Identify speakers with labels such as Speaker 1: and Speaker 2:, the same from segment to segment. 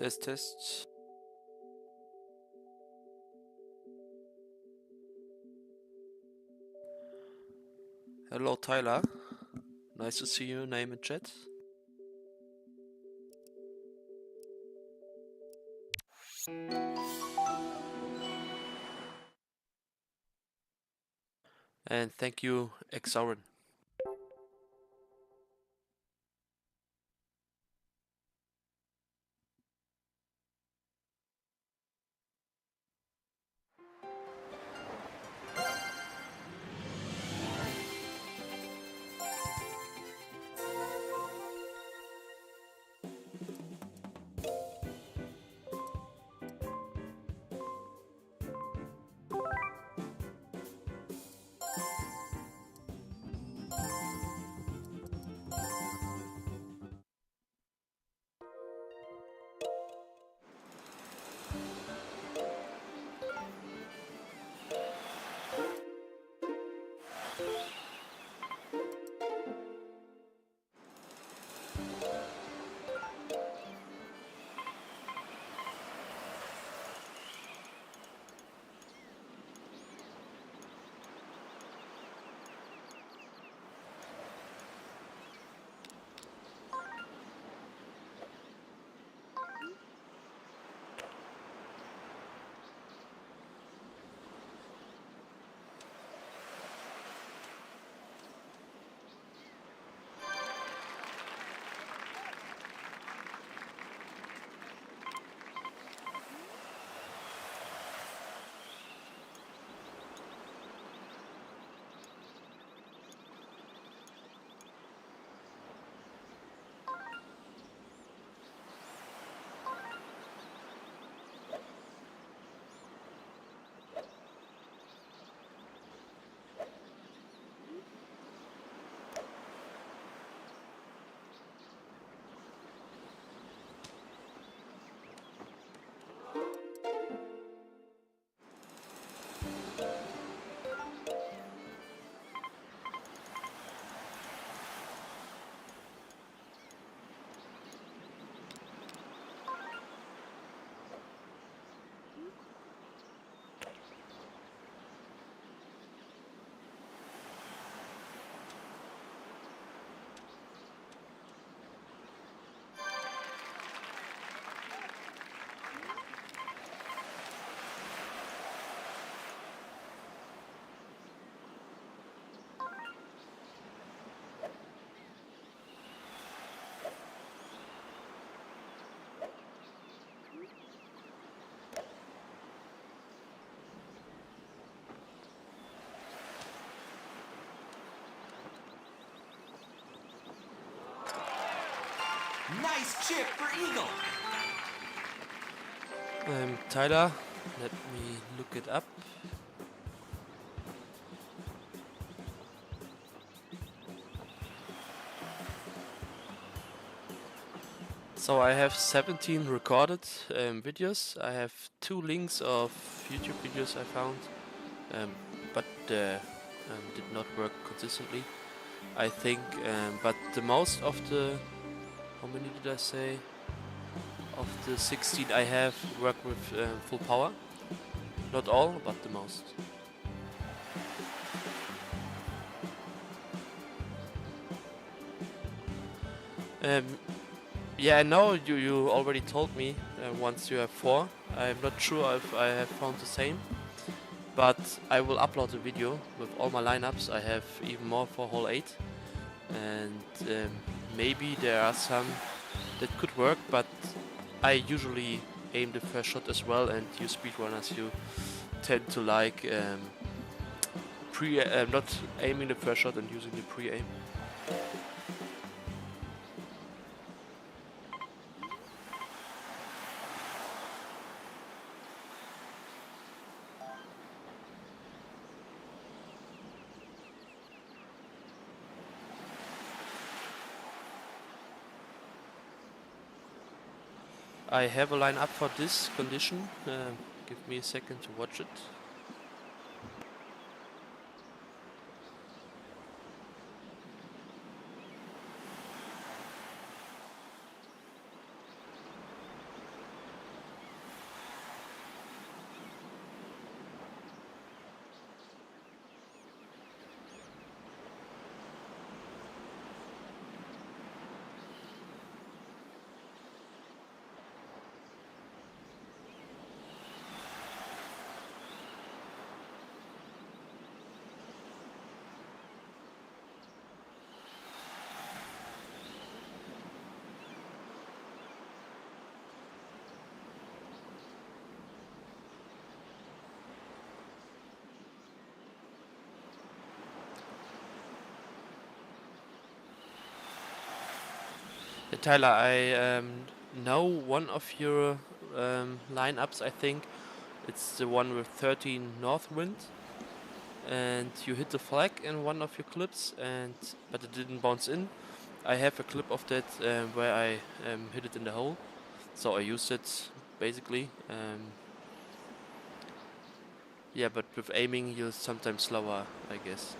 Speaker 1: Test, test. Hello, Tyler. Nice to see your name in chat. And thank you, Exaurin.
Speaker 2: Nice chip for eagle.
Speaker 1: Tyler, let me look it up. So I have 17 recorded videos. I have 2 links of YouTube videos I found, but did not work consistently, I think. But the most of the, how many did I say? Of the 16 I have work with full power. Not all, but the most. Yeah, I know you already told me once you have 4. I'm not sure if I have found the same, but I will upload a video with all my lineups. I have even more for hole 8, and maybe there are some that could work, but I usually aim the first shot as well, and you speedrunners, you tend to like not aiming the first shot and using the pre-aim. I have a line up for this condition. Give me a second to watch it. Tyler, I know one of your lineups. I think it's the one with 13 north wind, and you hit the flag in one of your clips, and but it didn't bounce in. I have a clip of that where I hit it in the hole, so I used it basically. Yeah, but with aiming, you're sometimes slower, I guess.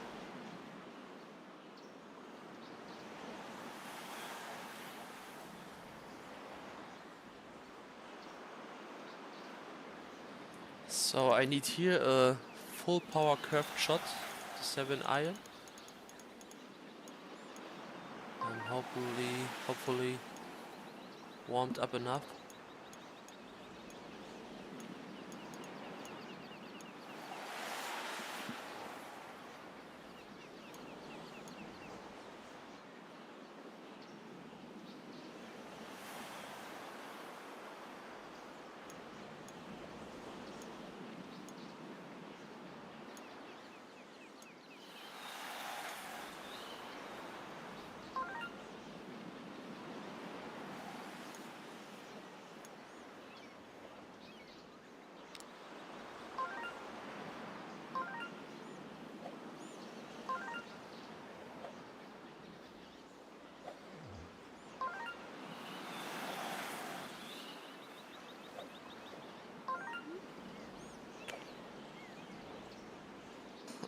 Speaker 1: So I need here a full power curved shot, the 7 iron. I'm hopefully warmed up enough.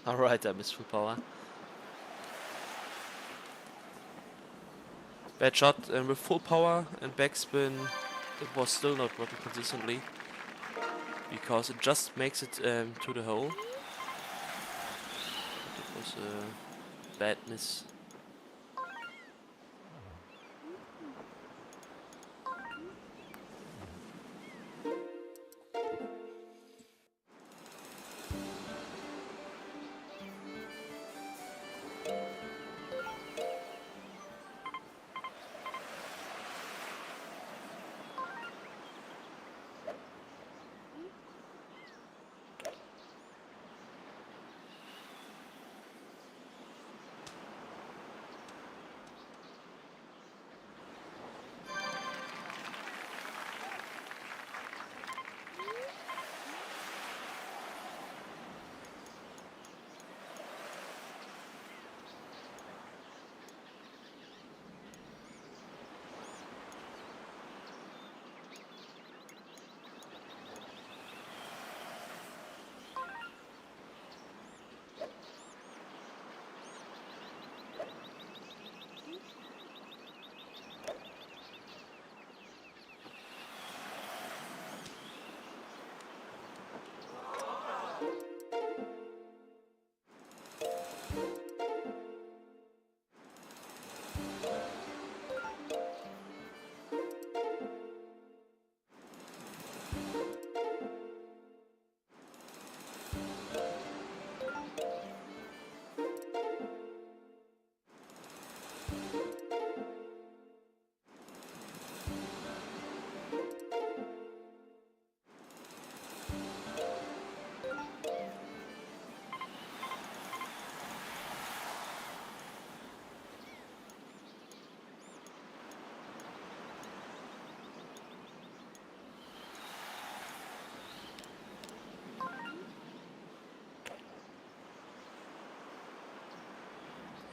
Speaker 1: Alright, I missed full power. Bad shot, and with full power and backspin, it was still not working consistently because it just makes it to the hole. It was a bad miss.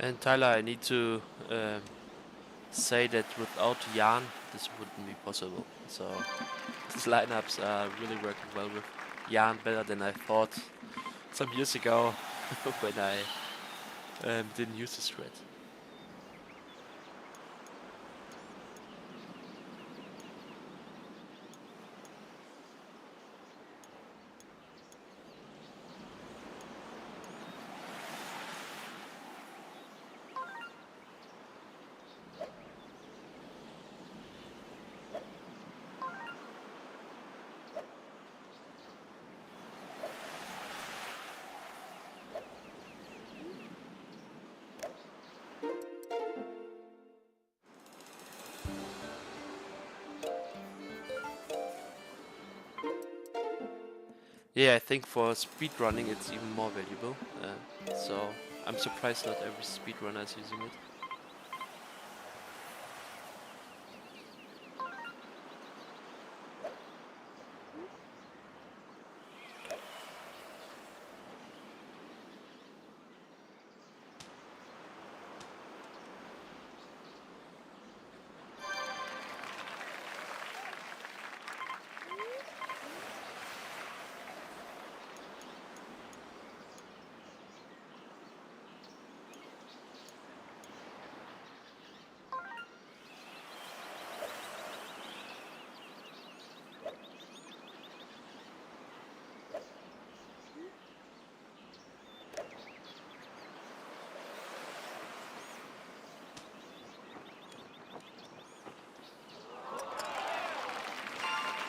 Speaker 1: And Tyler, I need to say that without Jan, this wouldn't be possible. So these lineups are really working well with Jan, better than I thought some years ago when I didn't use the Strat. Yeah, I think for speed running it's even more valuable. So I'm surprised not every speedrunner is using it.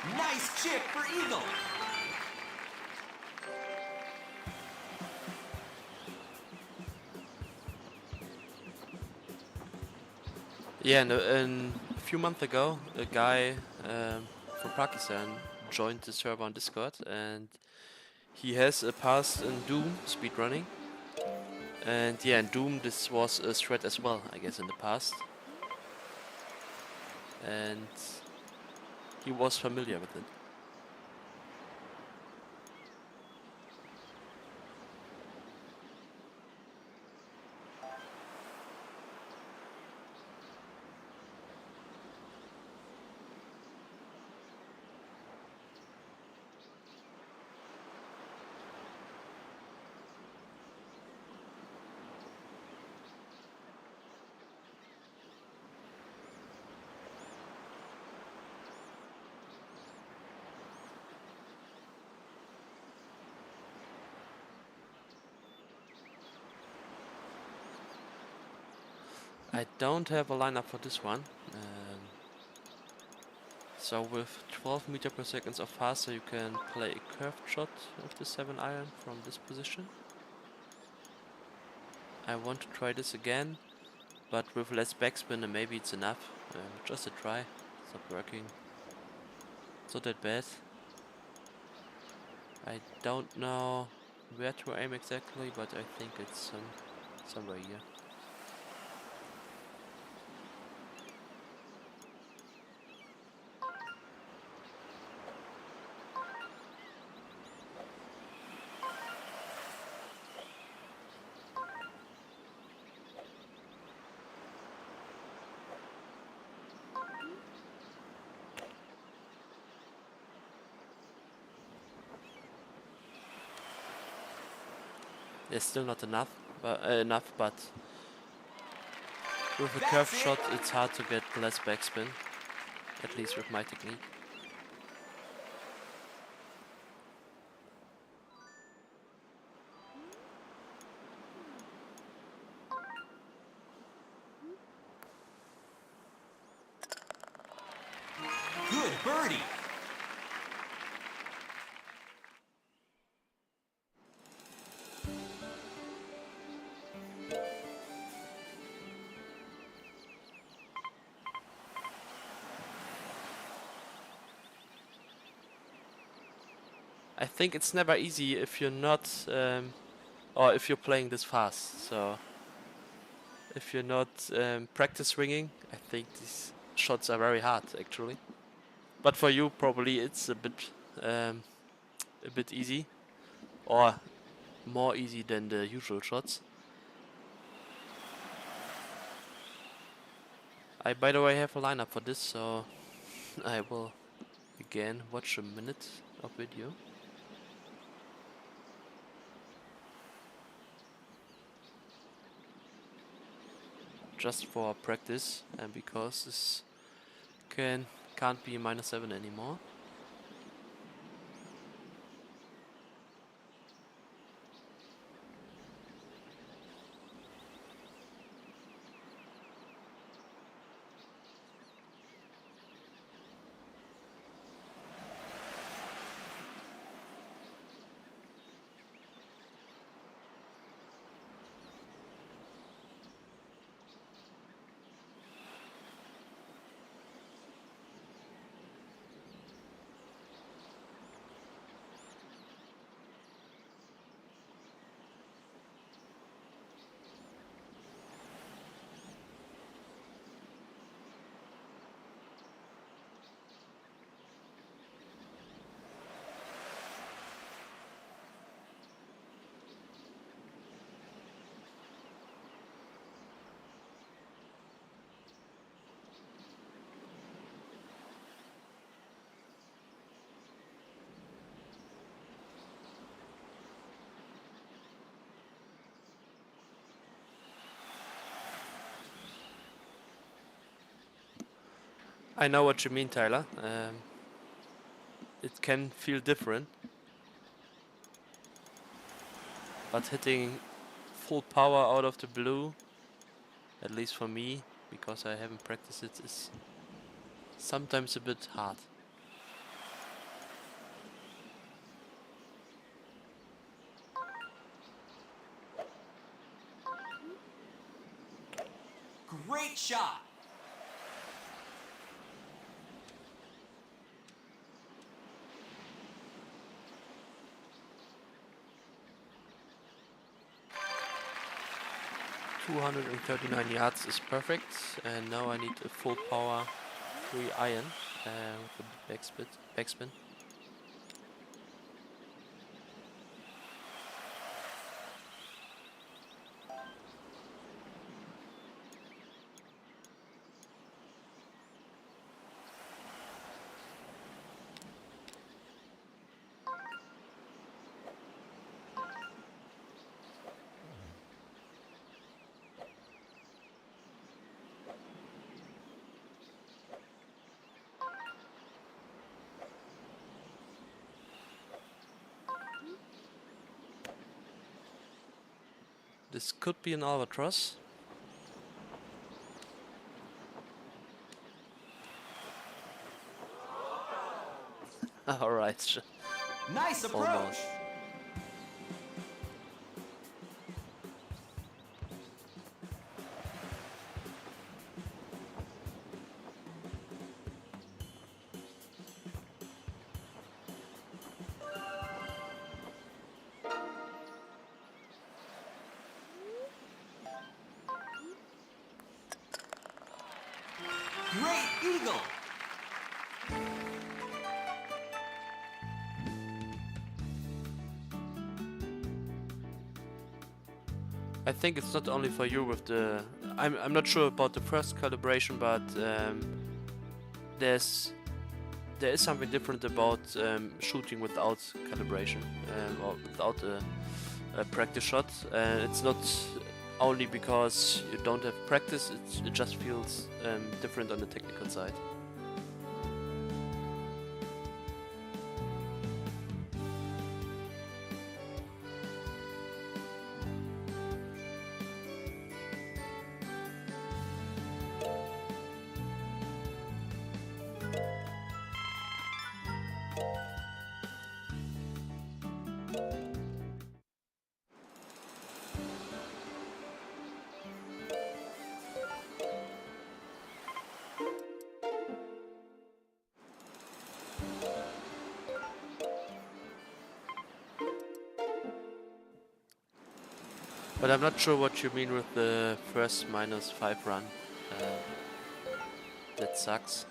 Speaker 2: Nice chip for eagle.
Speaker 1: Yeah, and a few months ago, a guy from Pakistan joined the server on Discord, and he has a past in Doom speedrunning. And yeah, in Doom this was a threat as well, I guess, in the past. And he was familiar with it. I don't have a lineup for this one. So with 12 meter per second of faster, you can play a curved shot with the 7-iron from this position. I want to try this again, but with less backspin, and maybe it's enough. Just a try. It's not working. It's not that bad. I don't know where to aim exactly, but I think it's somewhere here. It's still not enough, but with a curved shot it's hard to get less backspin, at least with my technique.
Speaker 2: Good birdie.
Speaker 1: I think it's never easy if you're not, or if you're playing this fast. So if you're not practice swinging, I think these shots are very hard actually. But for you, probably it's a bit easy, or more easy than the usual shots. I, by the way, have a lineup for this, so I will again watch a minute of video. Just for practice, and because this can't be -7 anymore. I know what you mean, Tyler. It can feel different, but hitting full power out of the blue, at least for me, because I haven't practiced it, is sometimes a bit hard.
Speaker 2: Great shot.
Speaker 1: $239 is perfect, and now I need a full power 3-iron with a backspin. This could be an albatross. Alright.
Speaker 2: Nice approach.
Speaker 1: Almost.
Speaker 2: Great eagle.
Speaker 1: I think it's not only for you with the... I'm not sure about the first calibration, but there is something different about shooting without calibration or without a practice shot. It's not only because you don't have practice, it just feels different on the technical side. But I'm not sure what you mean with the first -5 run. That sucks.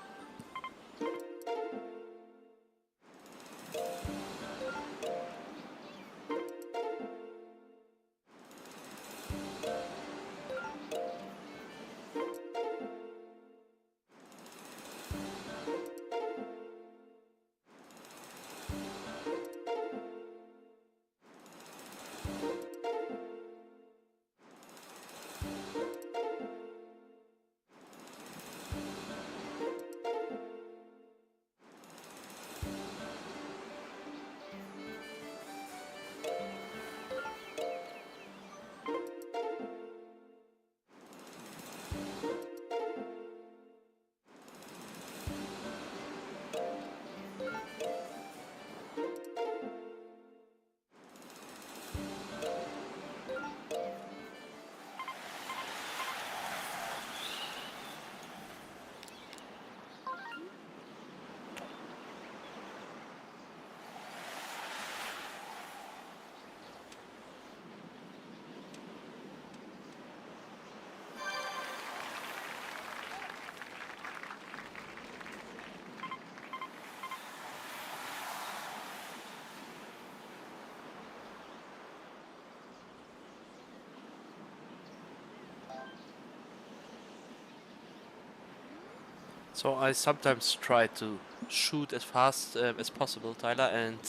Speaker 1: So I sometimes try to shoot as fast as possible, Tyler, and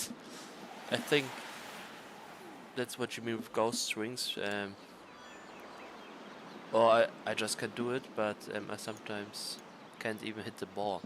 Speaker 1: I think that's what you mean with ghost rings. Or I just can't do it, but I sometimes can't even hit the ball.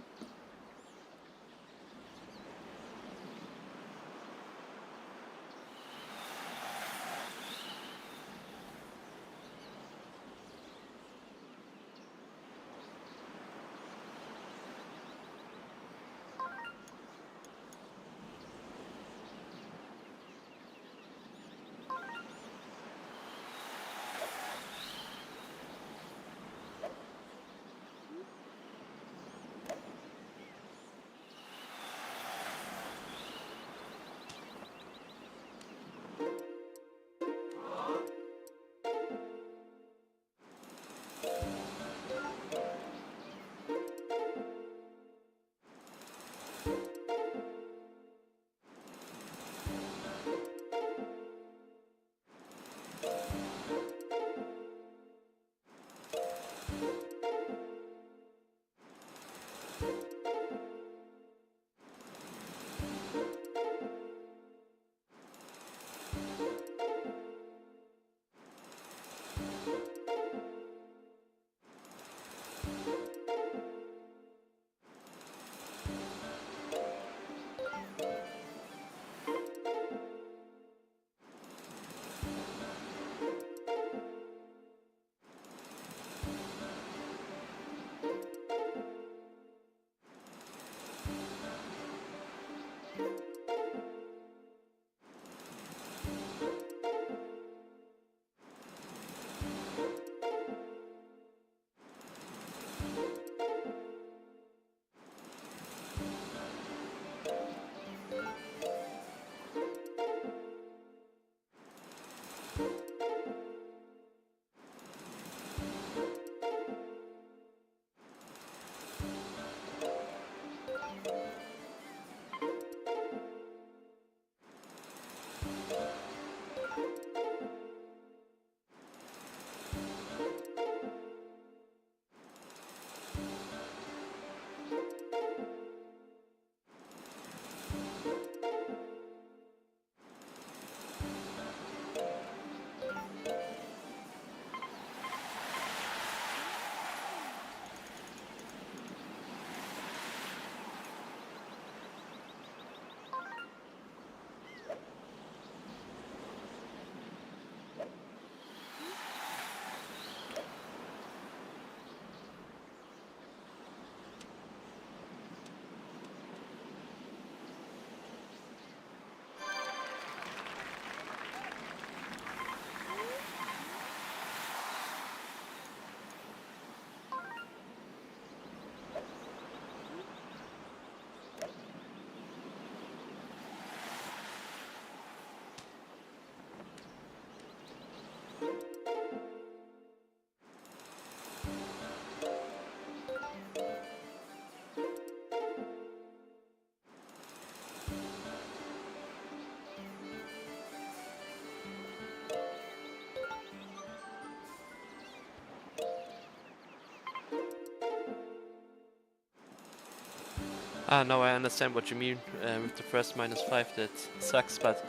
Speaker 1: No, I understand what you mean with the first -5. That sucks, but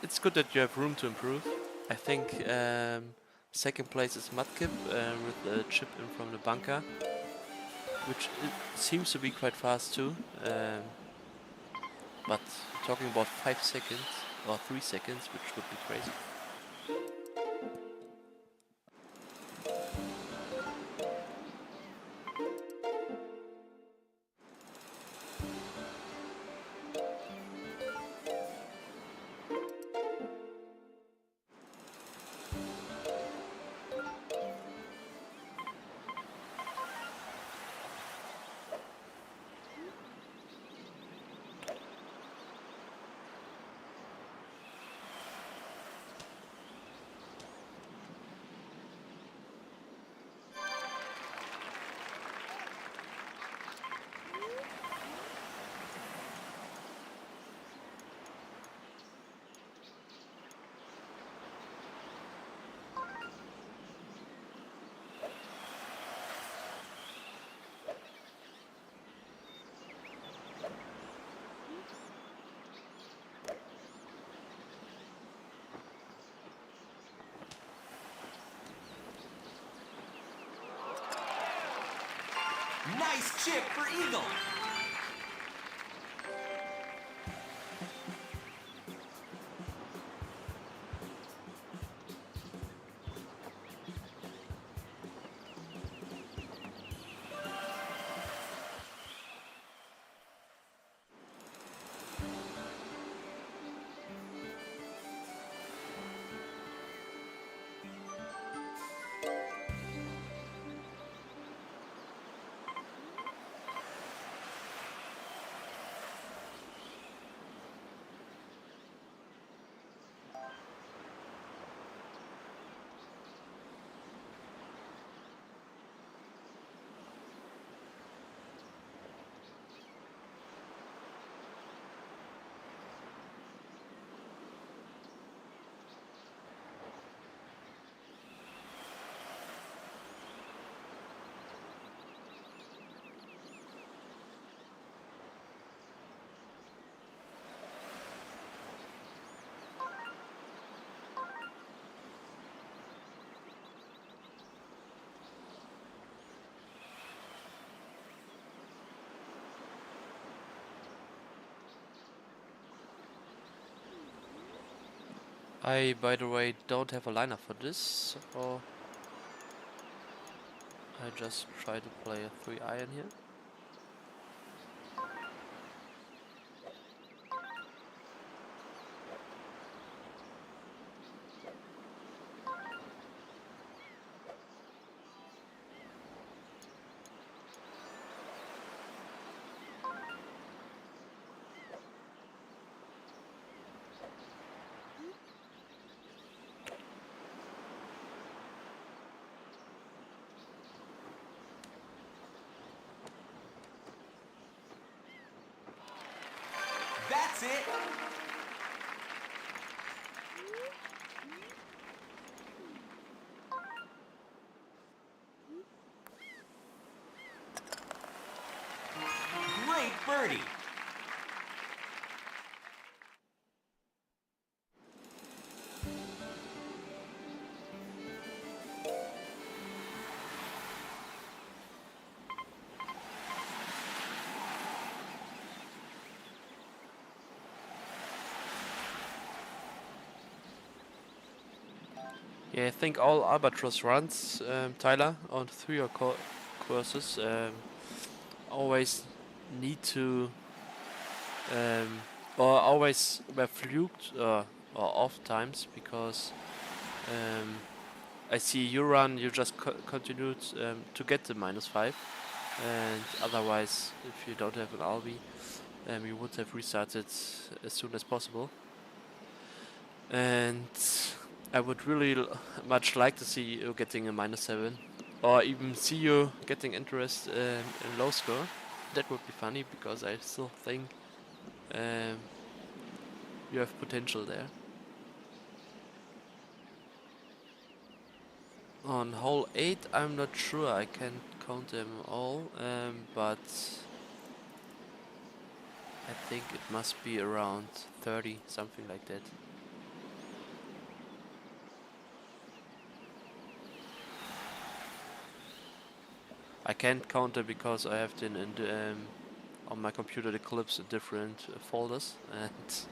Speaker 1: it's good that you have room to improve. I think second place is Mudkip with a chip in from the bunker, which seems to be quite fast too. But talking about 5 seconds or 3 seconds, which would be crazy.
Speaker 2: Nice chip for Eagle.
Speaker 1: I, by the way, don't have a lineup for this, so I just try to play a 3-iron here.
Speaker 2: That's it. Great birdie.
Speaker 1: Yeah, I think all Albatross runs, Tyler, on 3 or courses always need to, or always were fluked or off times, because I see you run, you just continued to get the -5, and otherwise, if you don't have an Albi, you would have restarted as soon as possible. And I would really much like to see you getting a -7, or even see you getting interest in low score. That would be funny, because I still think you have potential there. On hole 8, I'm not sure. I can't count them all, but I think it must be around 30, something like that. I can't count them because I have them in the, on my computer the clips in different folders, and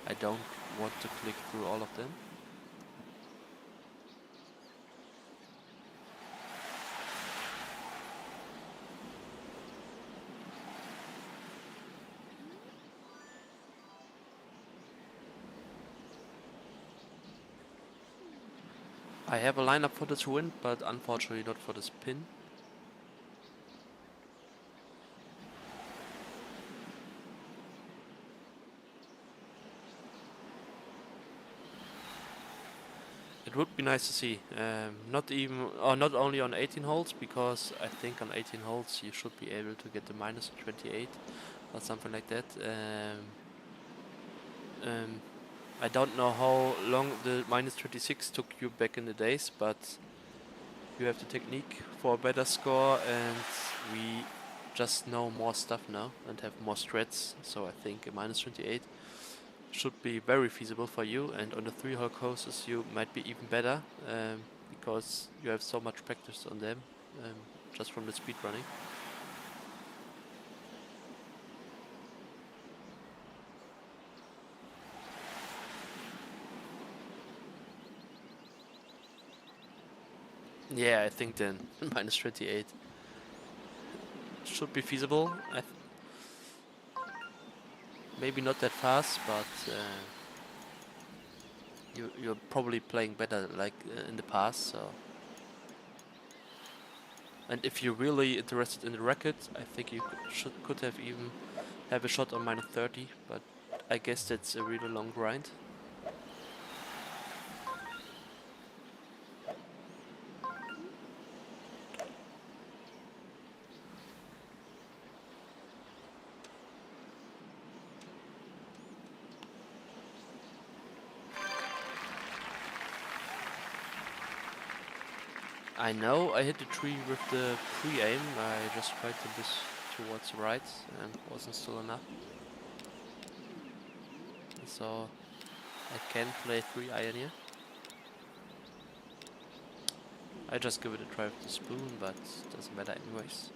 Speaker 1: I don't want to click through all of them. I have a lineup for this win, but unfortunately not for this pin. It would be nice to see, not only on 18 holes, because I think on 18 holes you should be able to get the minus 28 or something like that. I don't know how long the minus 26 took you back in the days, but you have the technique for a better score, and we just know more stuff now and have more strats, so I think a minus 28 should be very feasible for you, and on the 3-hole courses you might be even better, because you have so much practice on them, just from the speed running. Yeah, I think then minus 28 should be feasible. Maybe not that fast, but you're probably playing better like in the past. So, and if you're really interested in the record, I think you could have even have a shot on minus 30. But I guess that's a really long grind. I know I hit the tree with the pre-aim. I just tried to miss towards the right and wasn't still enough. So I can play 3-iron here. I just give it a try with the spoon, but it doesn't matter anyways.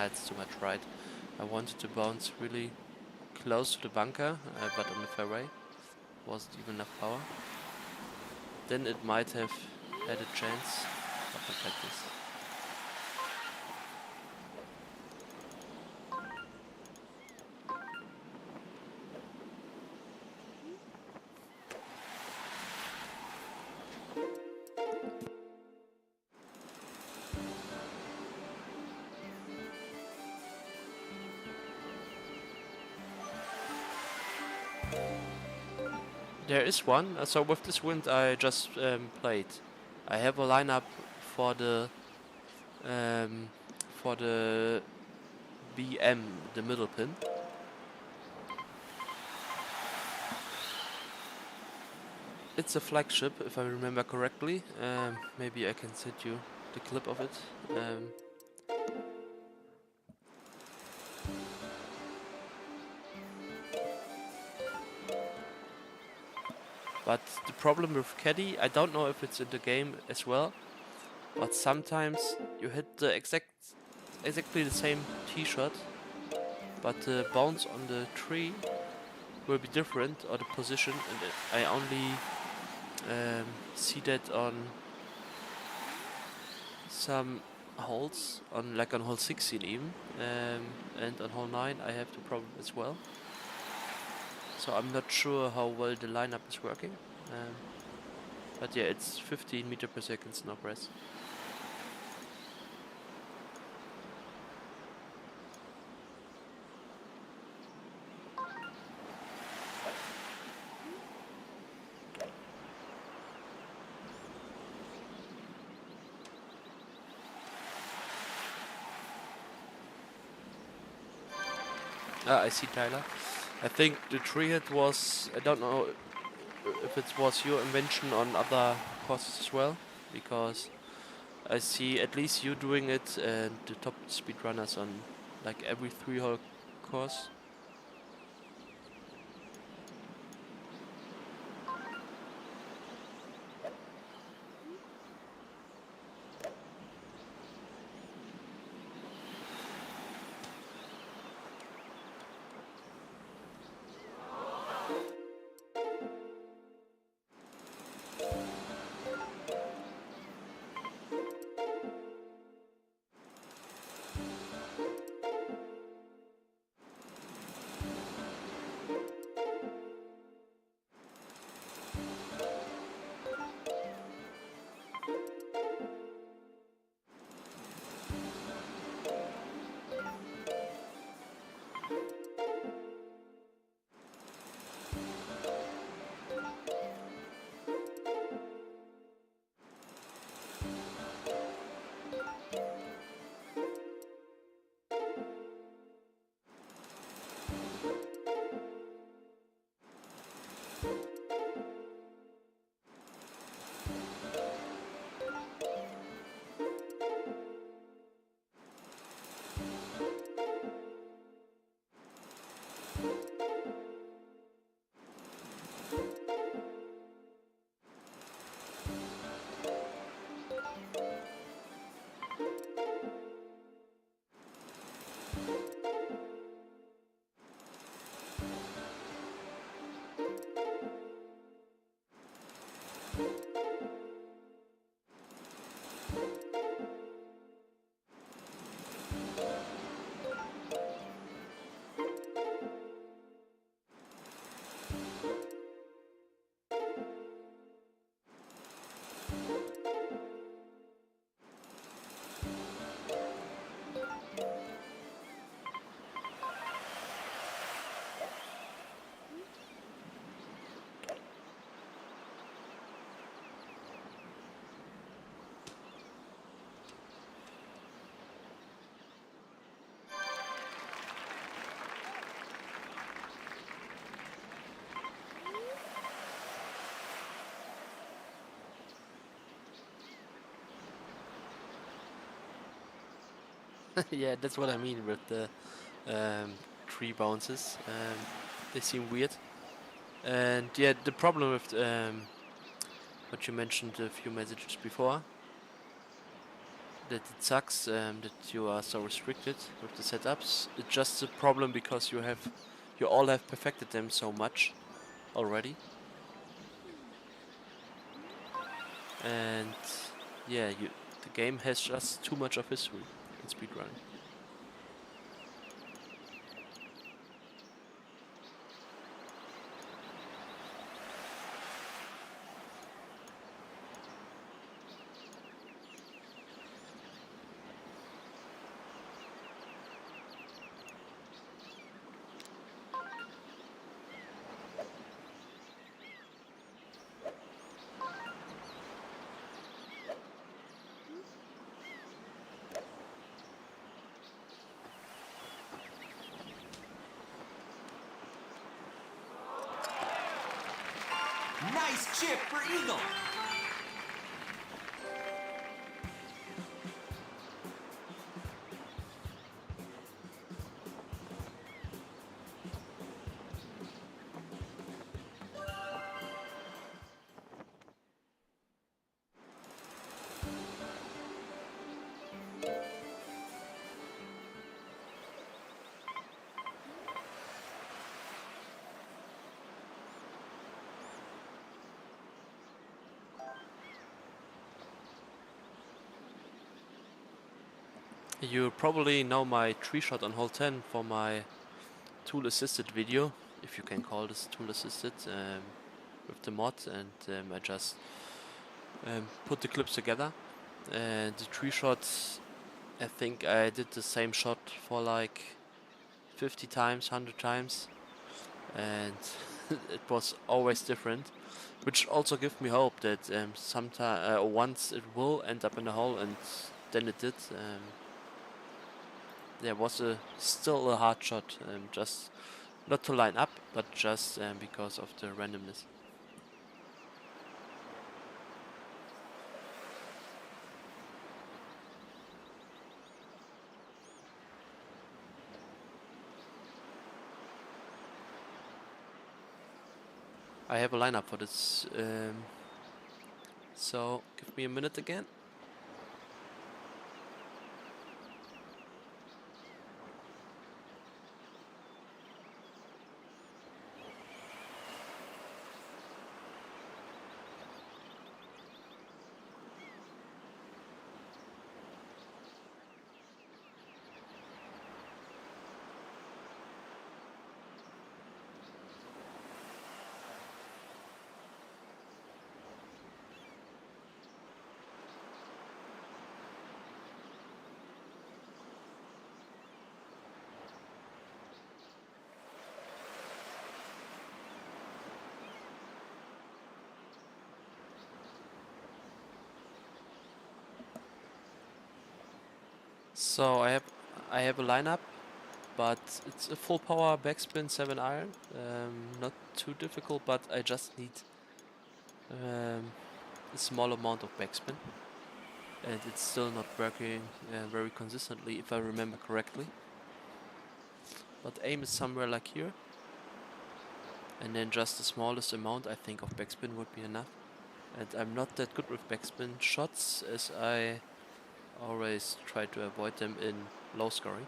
Speaker 1: It's too much right. I wanted to bounce really close to the bunker, but on the fairway wasn't even enough power. Then it might have had a chance, but not like this. There is one. So with this wind I just played. I have a lineup for the BM, the middle pin. It's a flagship, if I remember correctly. Maybe I can send you the clip of it. But the problem with Caddie, I don't know if it's in the game as well, but sometimes you hit the exactly the same tee shot, but the bounce on the tree will be different, or the position, and I only see that on some holes, on like on hole 16 even, and on hole 9 I have the problem as well. So I'm not sure how well the lineup is working, but yeah, it's 15 meter per second snow press. I see, Tyler. I think the tree hit was, I don't know if it was your invention on other courses as well, because I see at least you doing it and the top speedrunners on like every 3-hole course. Yeah, that's what I mean with the tree bounces. They seem weird. And yeah, the problem with what you mentioned a few messages before, that it sucks that you are so restricted with the setups. It's just a problem because you all have perfected them so much already. And yeah, the game has just too much of history in speedrunning.
Speaker 2: Nice chip for eagle.
Speaker 1: You probably know my tree shot on hole 10 for my tool assisted video, if you can call this tool assisted, with the mod, and I just put the clips together. And the tree shots, I think I did the same shot for like 50 times, 100 times, and it was always different, which also gives me hope that once it will end up in a hole, and then it did. there was still a hard shot, just not to line up, but just because of the randomness. I have a lineup for this, so give me a minute again. So I have a lineup, but it's a full power backspin 7 iron. Not too difficult, but I just need a small amount of backspin, and it's still not working very consistently, if I remember correctly. But aim is somewhere like here, and then just the smallest amount I think of backspin would be enough. And I'm not that good with backspin shots, as I always try to avoid them in low scoring.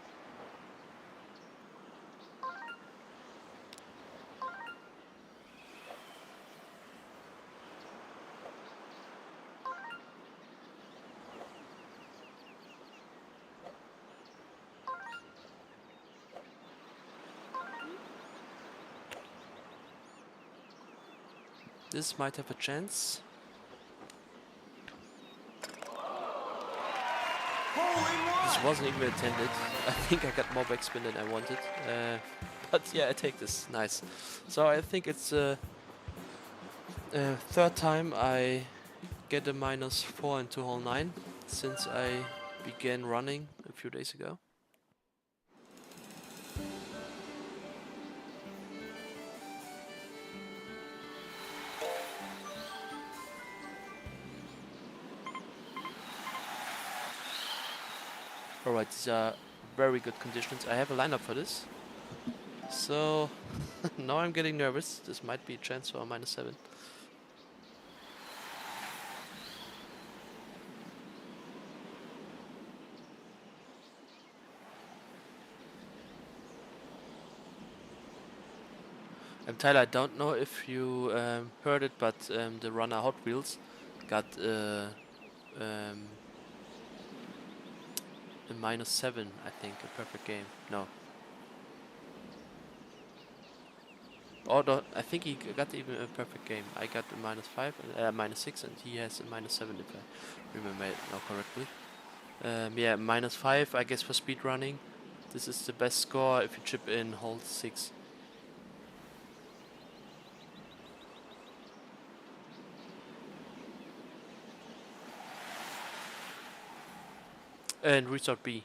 Speaker 1: This might have a chance. This wasn't even intended. I think I got more backspin than I wanted. But yeah, I take this. Nice. So I think it's third time I get a -4 into hole 9 since I began running a few days ago. Alright, these are very good conditions. I have a lineup for this. So now I'm getting nervous. This might be a chance for a -7. Tyler, I don't know if you heard it, but the runner Hot Wheels got um, a -7, I think, a perfect game. No. Oh, no, I think he got even a perfect game. I got a -5, -6, and he has a -7, if I remember it now correctly. Yeah, -5, I guess, for speed running. This is the best score if you chip in hole 6. And resort B.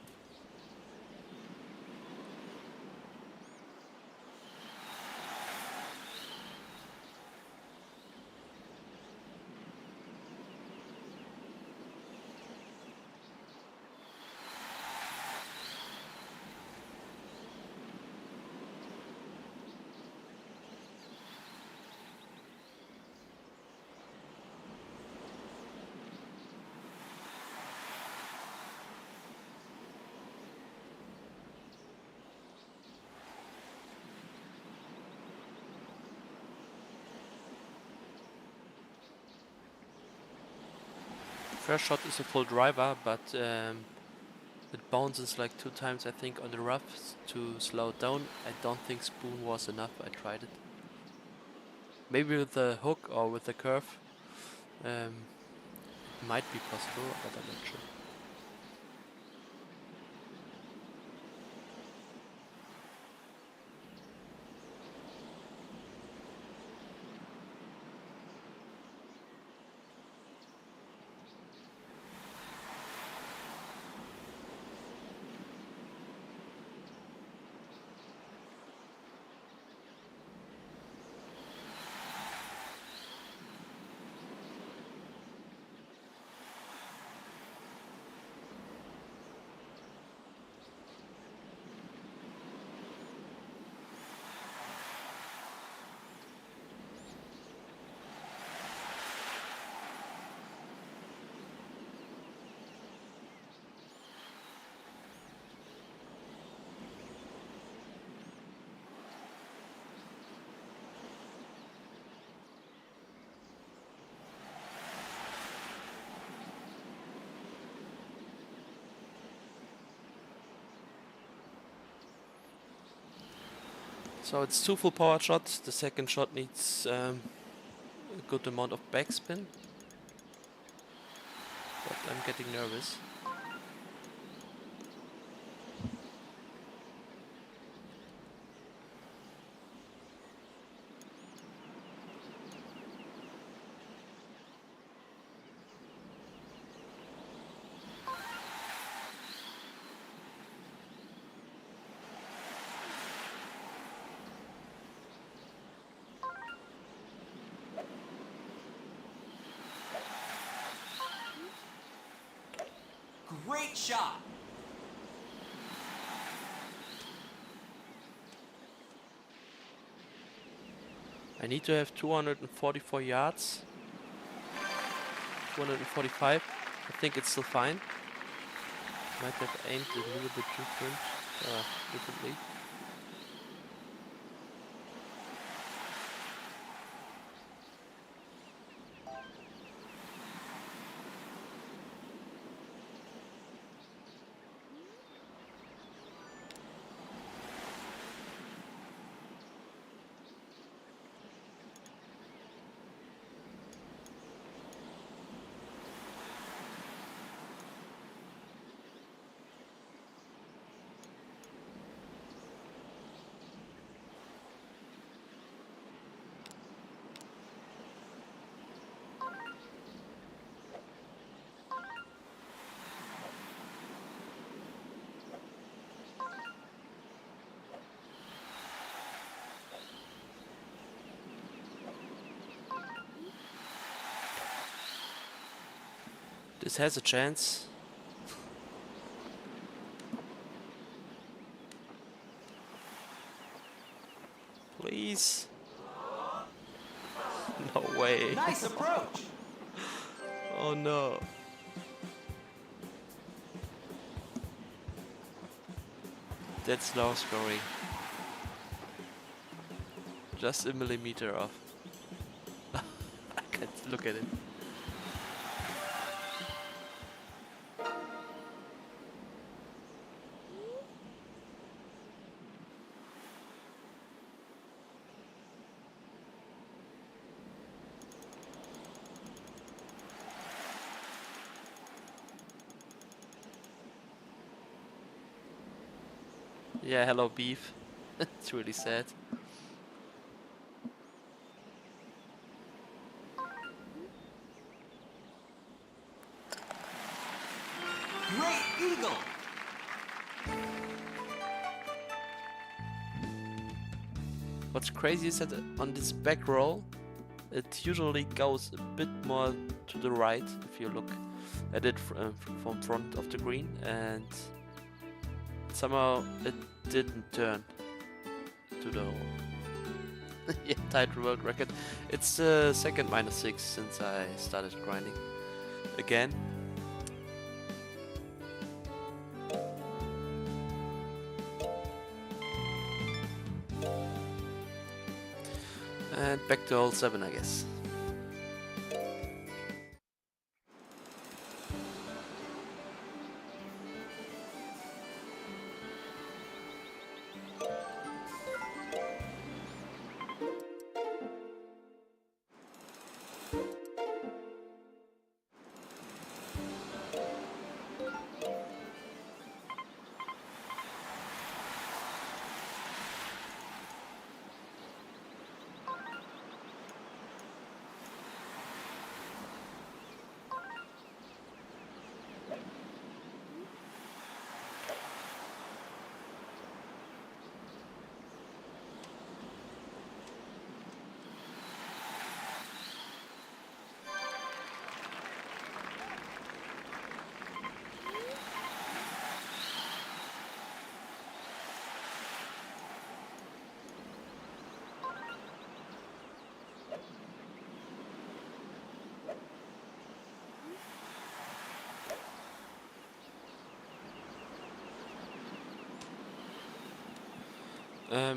Speaker 1: First shot is a full driver, but it bounces like 2 times, I think, on the rough to slow it down. I don't think spoon was enough. I tried it. Maybe with the hook or with the curve. Might be possible, but I'm not sure. So it's 2 full power shots. The second shot needs a good amount of backspin. But I'm getting nervous.
Speaker 2: Great shot.
Speaker 1: I need to have 244 yards. 245. I think it's still fine. Might have aimed a little bit differently. This has a chance. Please. No way.
Speaker 2: Nice approach.
Speaker 1: Oh no. That's low scoring. Just a millimeter off. I can't look at it. Yeah, hello beef. It's really sad.
Speaker 2: Great eagle.
Speaker 1: What's crazy is that on this back roll, it usually goes a bit more to the right if you look at it from front of the green, and somehow it didn't turn to the hole. Yeah, tied world record. It's the second -6 since I started grinding again. And back to hole 7, I guess.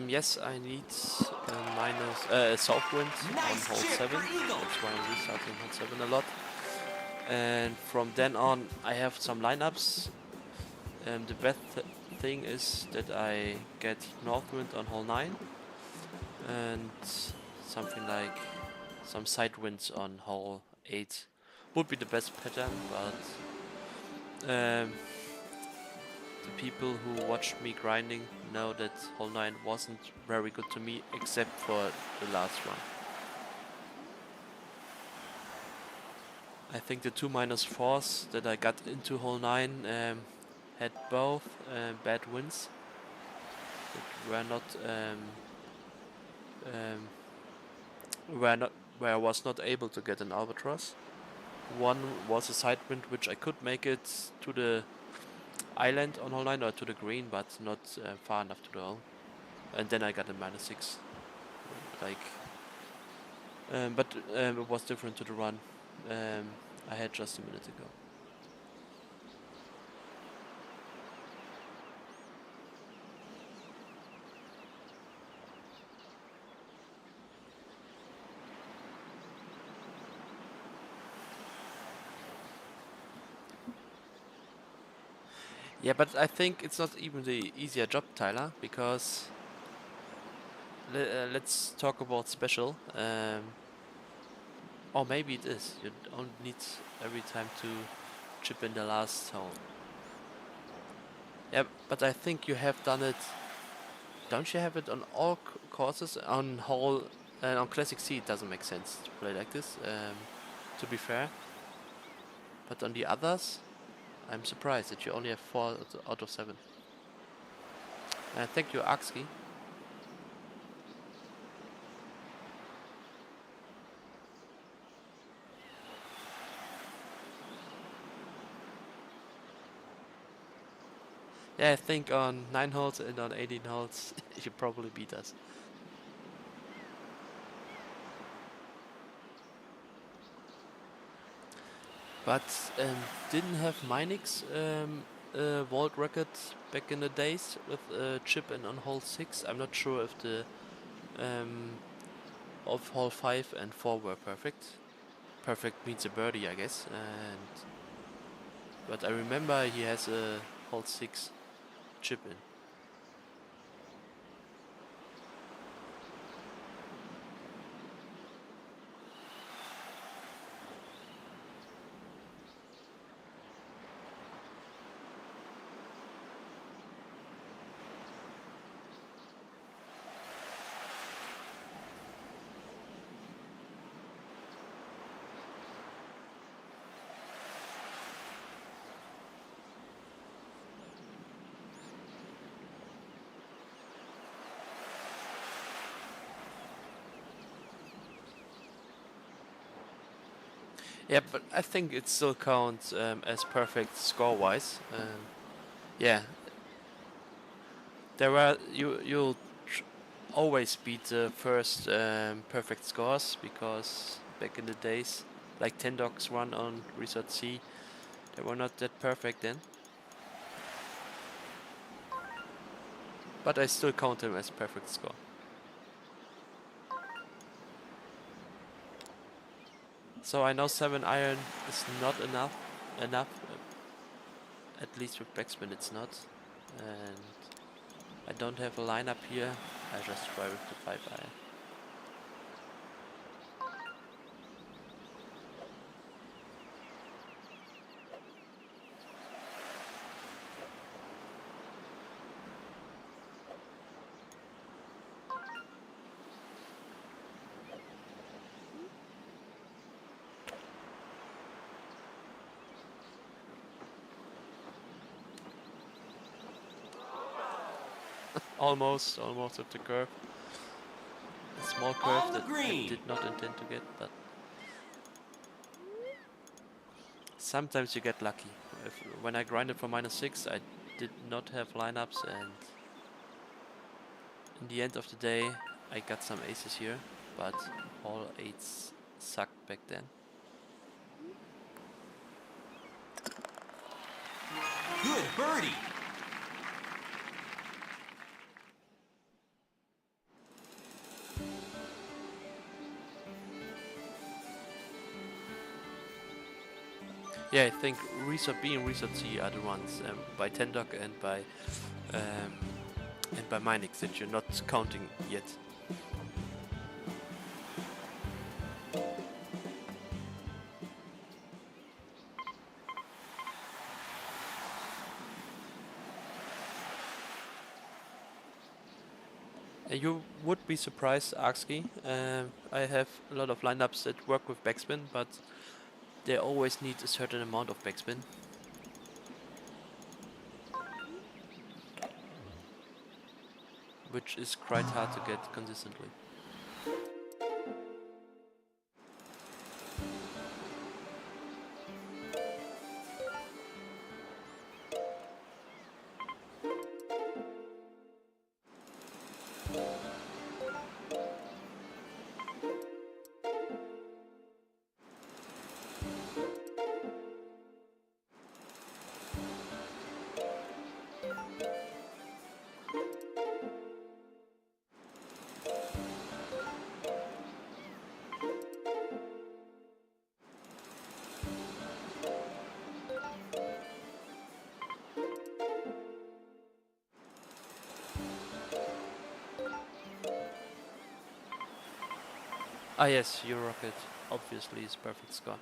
Speaker 1: Yes, I need a south wind
Speaker 2: Nice
Speaker 1: on hole
Speaker 2: chip
Speaker 1: 7.
Speaker 2: for eagle.
Speaker 1: That's why I'm restarting hole 7 a lot. And from then on, I have some lineups. The best thing is that I get north wind on hole 9, and something like some side winds on hole 8 would be the best pattern, but the people who watched me grinding know that hole 9 wasn't very good to me except for the last one. I think the 2 -4s that I got into hole 9 had both bad winds that where I was not able to get an albatross. One was a side wind which I could make it to the island on hole 9 or to the green, but not far enough to the hole. And then I got a -6. Like, but it was different to the run I had just a minute ago. Yeah, but I think it's not even the easier job, Tyler, because let's talk about special. Or maybe it is. You don't need every time to chip in the last hole. Yeah, but I think you have done it. Don't you have it on all courses? On hole on Classic C, it doesn't make sense to play like this. To be fair, but on the others, I'm surprised that you only have 4 out of 7. Thank you, Akski. Yeah, I think on 9 holes and on 18 holes, you probably beat us. But didn't have Minix world record back in the days with chip in on hole 6. I'm not sure if the of hole 5 and 4 were perfect. Perfect means a birdie, I guess. But I remember he has a hole 6 chip in. Yeah, but I think it still counts as perfect score-wise. Yeah, you'll always beat the first perfect scores because back in the days, like 10 dogs run on Resort C, they were not that perfect then. But I still count them as perfect score. So I know 7 iron is not enough, at least with backspin it's not. And I don't have a lineup here, I just try with the 5 iron. Almost at the curve. A small curve that I did not intend to get, but sometimes you get lucky. When I grinded for -6, I did not have lineups, and in the end of the day, I got some aces here, but all 8s sucked back then.
Speaker 2: Good birdie.
Speaker 1: Yeah, I think Resort B and Resort C are the ones by Tendok and by Minix that you're not counting yet. You would be surprised, Arksky. I have a lot of lineups that work with backspin, but they always need a certain amount of backspin, which is quite hard to get consistently. Ah yes, your rocket obviously is perfect score.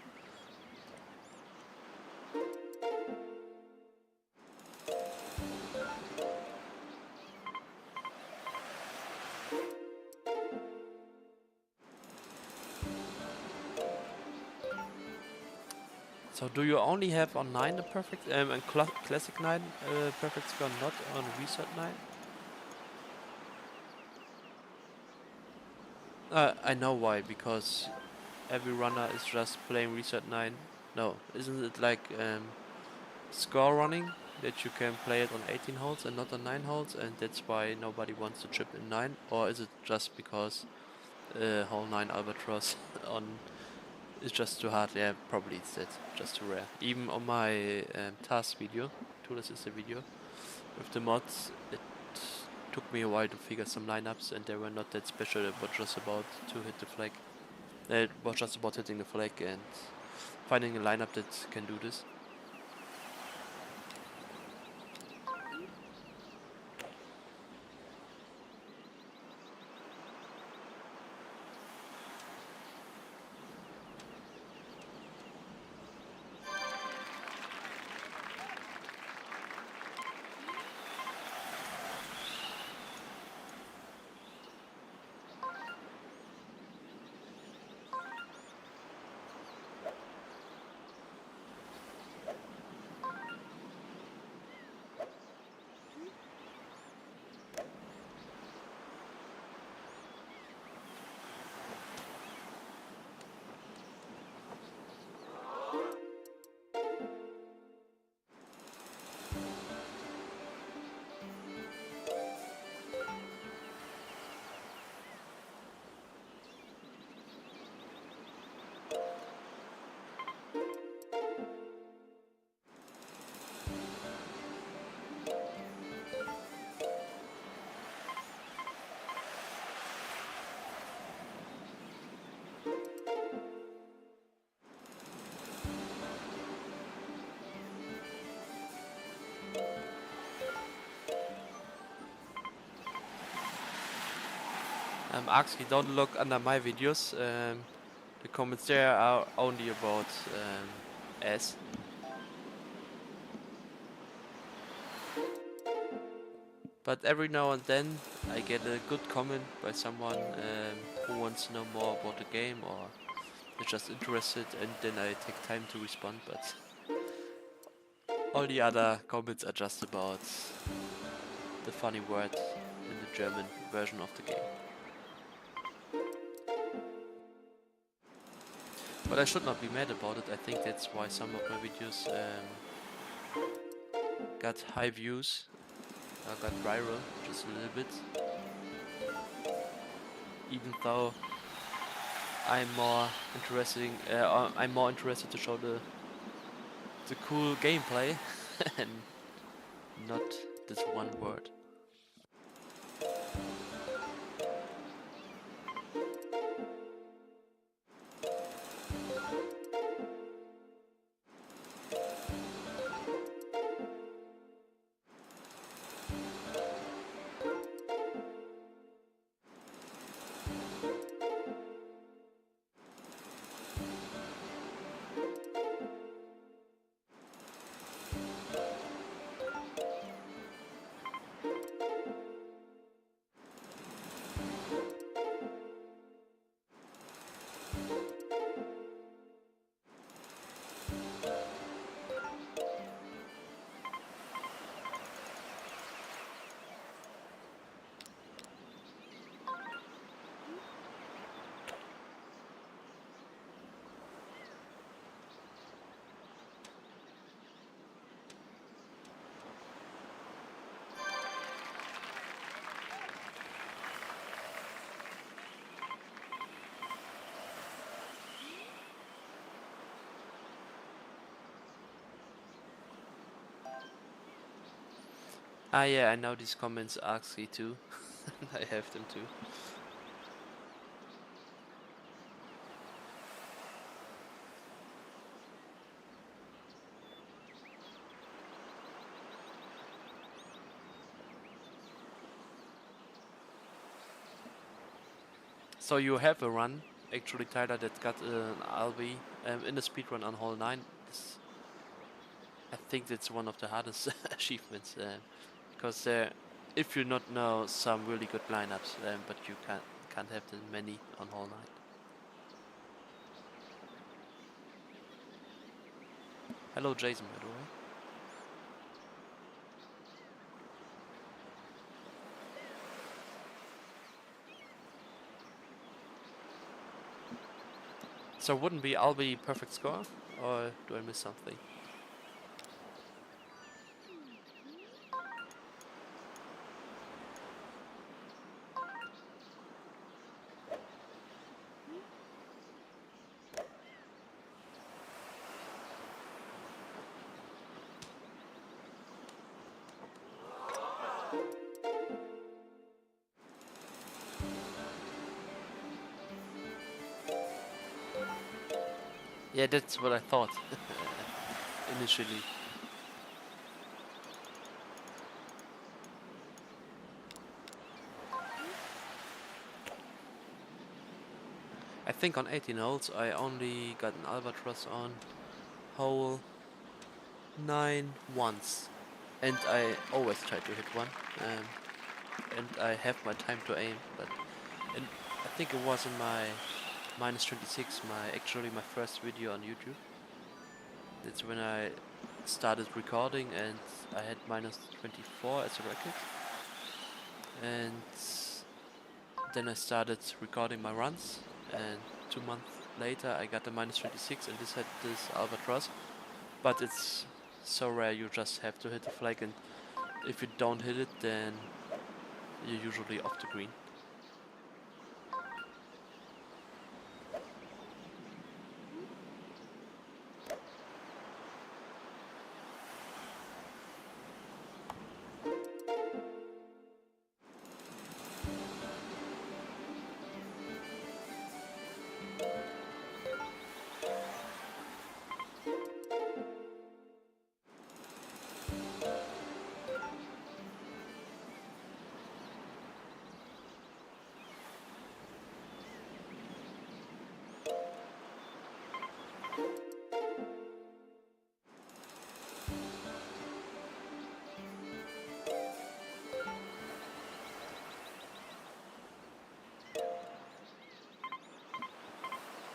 Speaker 1: So do you only have on 9 a perfect, and classic 9 perfect score, not on reset 9? I know why, because every runner is just playing reset 9. No, isn't it like score running, that you can play it on 18 holes and not on 9 holes, and that's why nobody wants to chip in 9? Or is it just because hole 9 albatross on is just too hard? Yeah, probably it's that, just too rare. Even on my task video, tool assisted video, with the mods, it took me a while to figure some lineups, and they were not that special. It was just about to hit the flag. It was just about hitting the flag and finding a lineup that can do this. Actually, don't look under my videos. The comments there are only about S. But every now and then I get a good comment by someone who wants to know more about the game, or is just interested, and then I take time to respond. But all the other comments are just about the funny word in the German version of the game. But I should not be mad about it. I think that's why some of my videos got high views, got viral just a little bit. Even though I'm more interested to show the cool gameplay and not this one word. Ah, yeah, I know these comments ASCII too. I have them too. So you have a run, actually, Tyler, that got an LB in the speedrun on hole 9. This, I think that's one of the hardest achievements, because if you not know some really good lineups, but you can't have that many on hole 9. Hello, Jason, by the way. So wouldn't be LB perfect score, or do I miss something? Yeah, that's what I thought initially. I think on 18 holes I only got an albatross on hole 9 once, and I always try to hit one, and I have my time to aim, but and I think it was in my -26, actually my first video on YouTube. That's when I started recording, and I had -24 as a record, and then I started recording my runs, and 2 months later I got a -26, and this had this albatross. But it's so rare, you just have to hit the flag, and if you don't hit it, then you're usually off the green.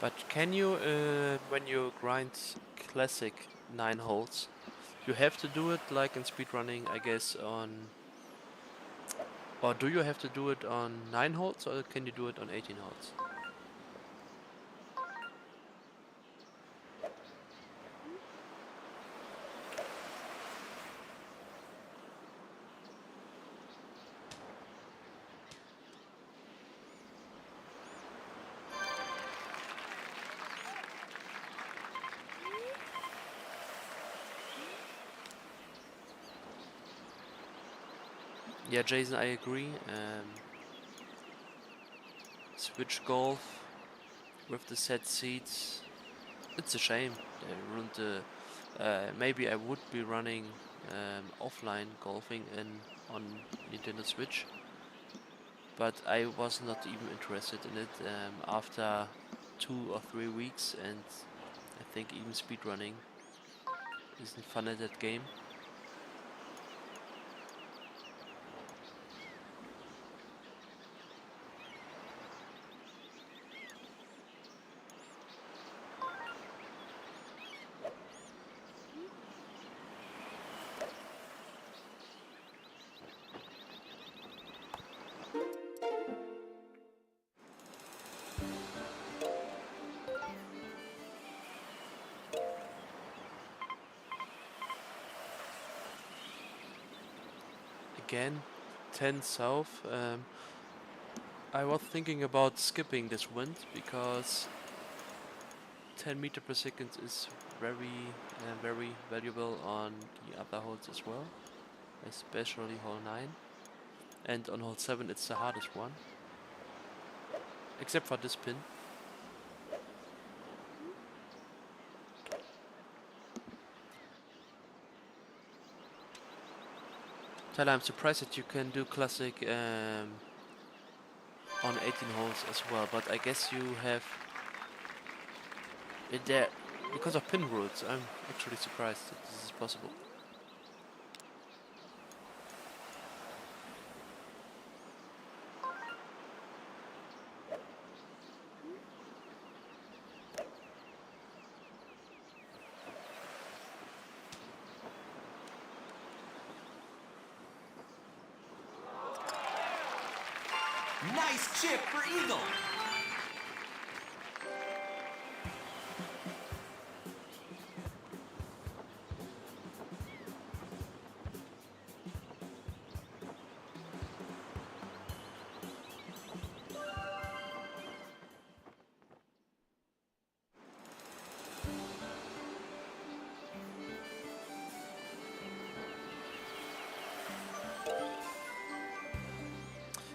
Speaker 1: But can you, when you grind classic 9 holes, you have to do it like in speedrunning, I guess, or do you have to do it on 9 holes, or can you do it on 18 holes? Yeah, Jason, I agree. Switch golf with the set seats. It's a shame they ruined the. Maybe I would be running offline golfing on Nintendo Switch, but I was not even interested in it after 2 or 3 weeks, and I think even speedrunning isn't fun at that game. Again, 10 south. I was thinking about skipping this wind because 10 meter per second is very valuable on the other holes as well. especially hole 9. And on hole 7 it's the hardest one. Except for this pin. Tyler, I'm surprised that you can do classic on 18 holes as well, but I guess you have it there because of pin rules. I'm actually surprised that this is possible.
Speaker 2: Nice chip for eagle.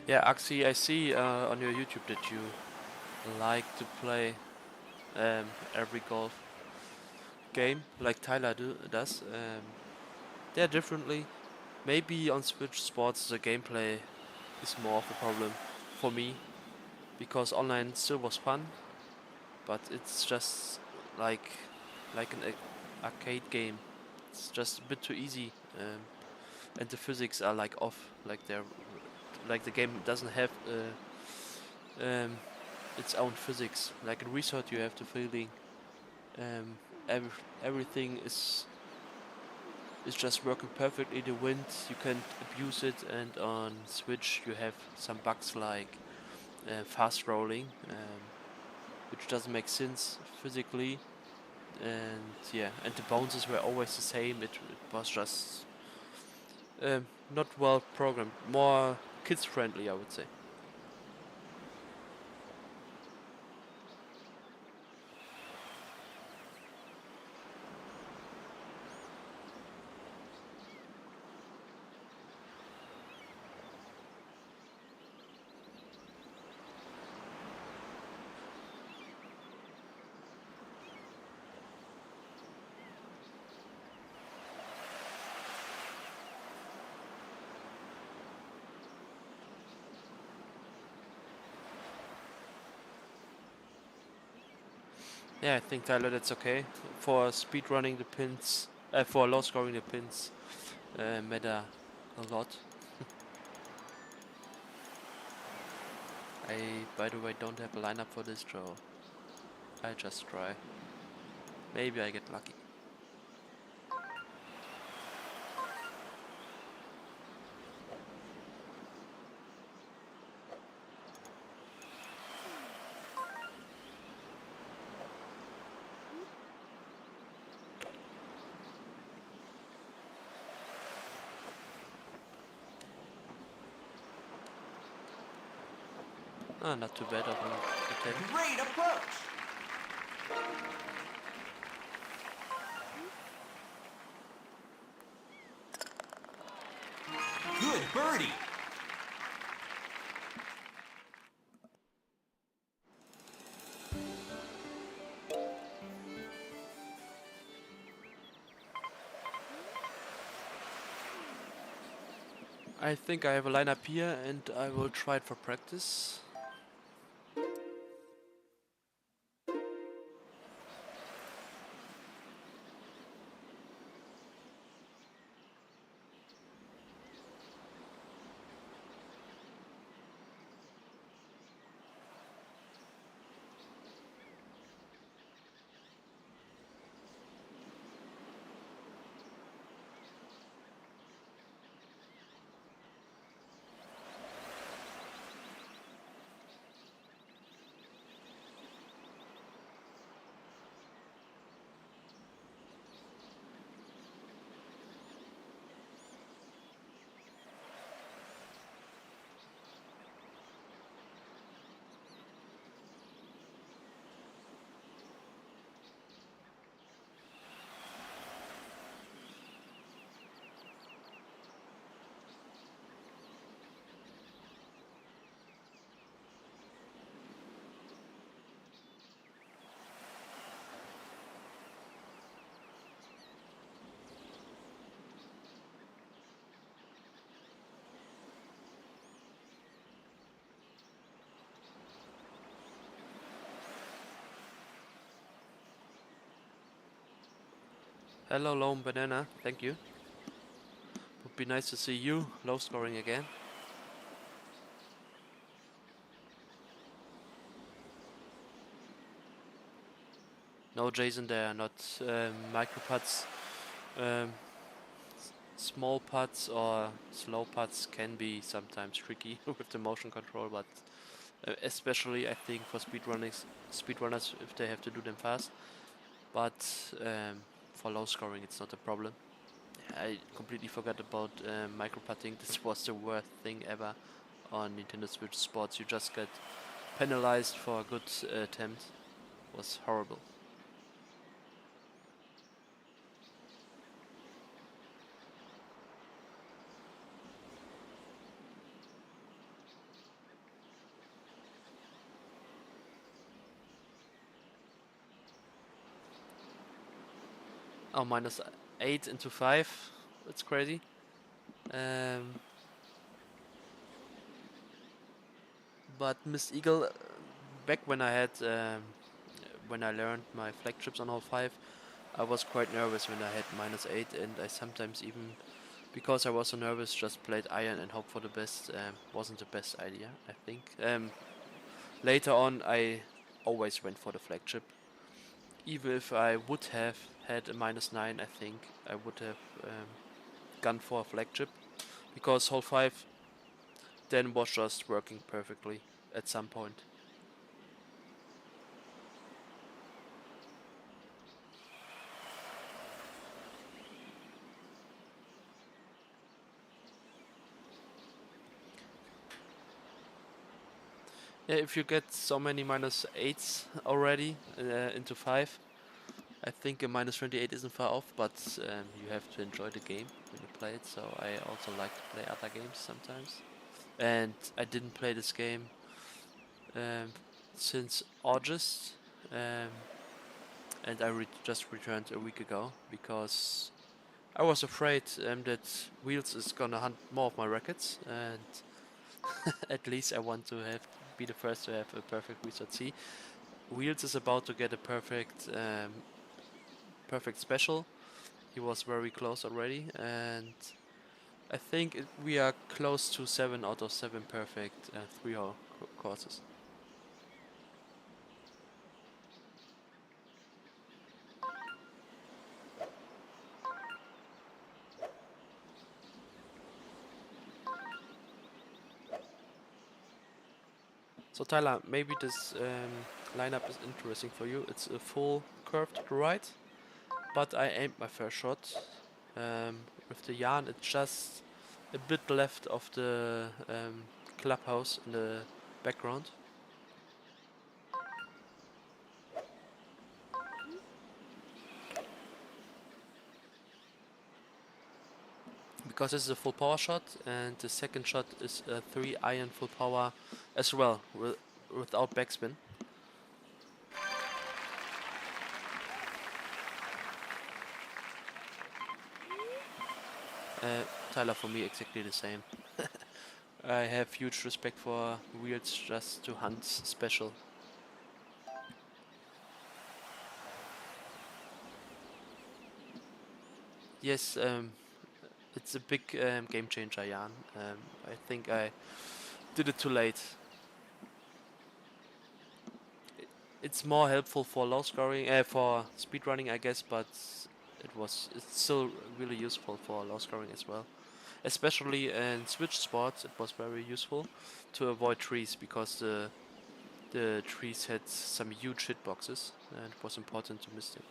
Speaker 1: Yeah, Axie, I see on your YouTube that you like to play every golf game like Tyler does. They're differently. Maybe on Switch Sports the gameplay is more of a problem for me because online still was fun, but it's just like an arcade game. It's just a bit too easy, and the physics are like off. Like the game doesn't have its own physics. Like in Resort, you have the feeling um, every, everything is just working perfectly. The wind, you can't abuse it, and on Switch you have some bugs like fast rolling, which doesn't make sense physically. And yeah, and the bounces were always the same. It was just not well programmed. More kids friendly, I would say. Yeah, I think Tyler, that's okay for speed running the pins. For low scoring the pins, matter a lot. I, by the way, don't have a lineup for this draw. I just try. Maybe I get lucky. Ah, not too bad of an attempt.
Speaker 2: Great approach. Good birdie.
Speaker 1: I think I have a lineup here and I will try it for practice. Hello, Lone Banana. Thank you. Would be nice to see you low scoring again. No, Jason, there are not micro putts. Um, Small putts or slow putts can be sometimes tricky with the motion control, but especially I think for speedrunners if they have to do them fast. But for low scoring, it's not a problem. I completely forgot about micro putting. This was the worst thing ever on Nintendo Switch Sports. You just get penalized for a good attempt. It was horrible. Oh, minus 8 into 5. That's crazy. Um, but Miss Eagle, back when I had when I learned my flagships on hole 5, I was quite nervous when I had minus 8, and I sometimes even, because I was so nervous, just played iron and hope for the best. Wasn't the best idea, I think. Later on, I always went for the flagship. Even if I would have had a minus 9, I think I would have gone for a flagship, because hole 5 then was just working perfectly at some point. Yeah, if you get so many minus 8s already into 5, I think a minus 28 isn't far off, but you have to enjoy the game when you play it, so I also like to play other games sometimes. And I didn't play this game um, since August, um, and I just returned a week ago because I was afraid that Wheels is gonna hunt more of my records, and at least I want to have be the first to have a perfect Wizard C. Wheels is about to get a perfect special. He was very close already, and I think we are close to 7 out of 7 perfect 3-hole courses. So Tyler, maybe this lineup is interesting for you. It's a full curve to the right, but I aimed my first shot. With the yarn, it's just a bit left of the clubhouse in the background. Because this is a full power shot, and the second shot is a 3-iron full power as well, without backspin. Uh, Tyler, for me, exactly the same. I have huge respect for Wheels just to hunt special. Yes, it's a big game changer, Jan. I think I did it too late. It's more helpful for low scoring, for speedrunning, I guess, but it's still really useful for low scoring as well. Especially in Switch sports, it was very useful to avoid trees because the trees had some huge hitboxes, and it was important to miss them.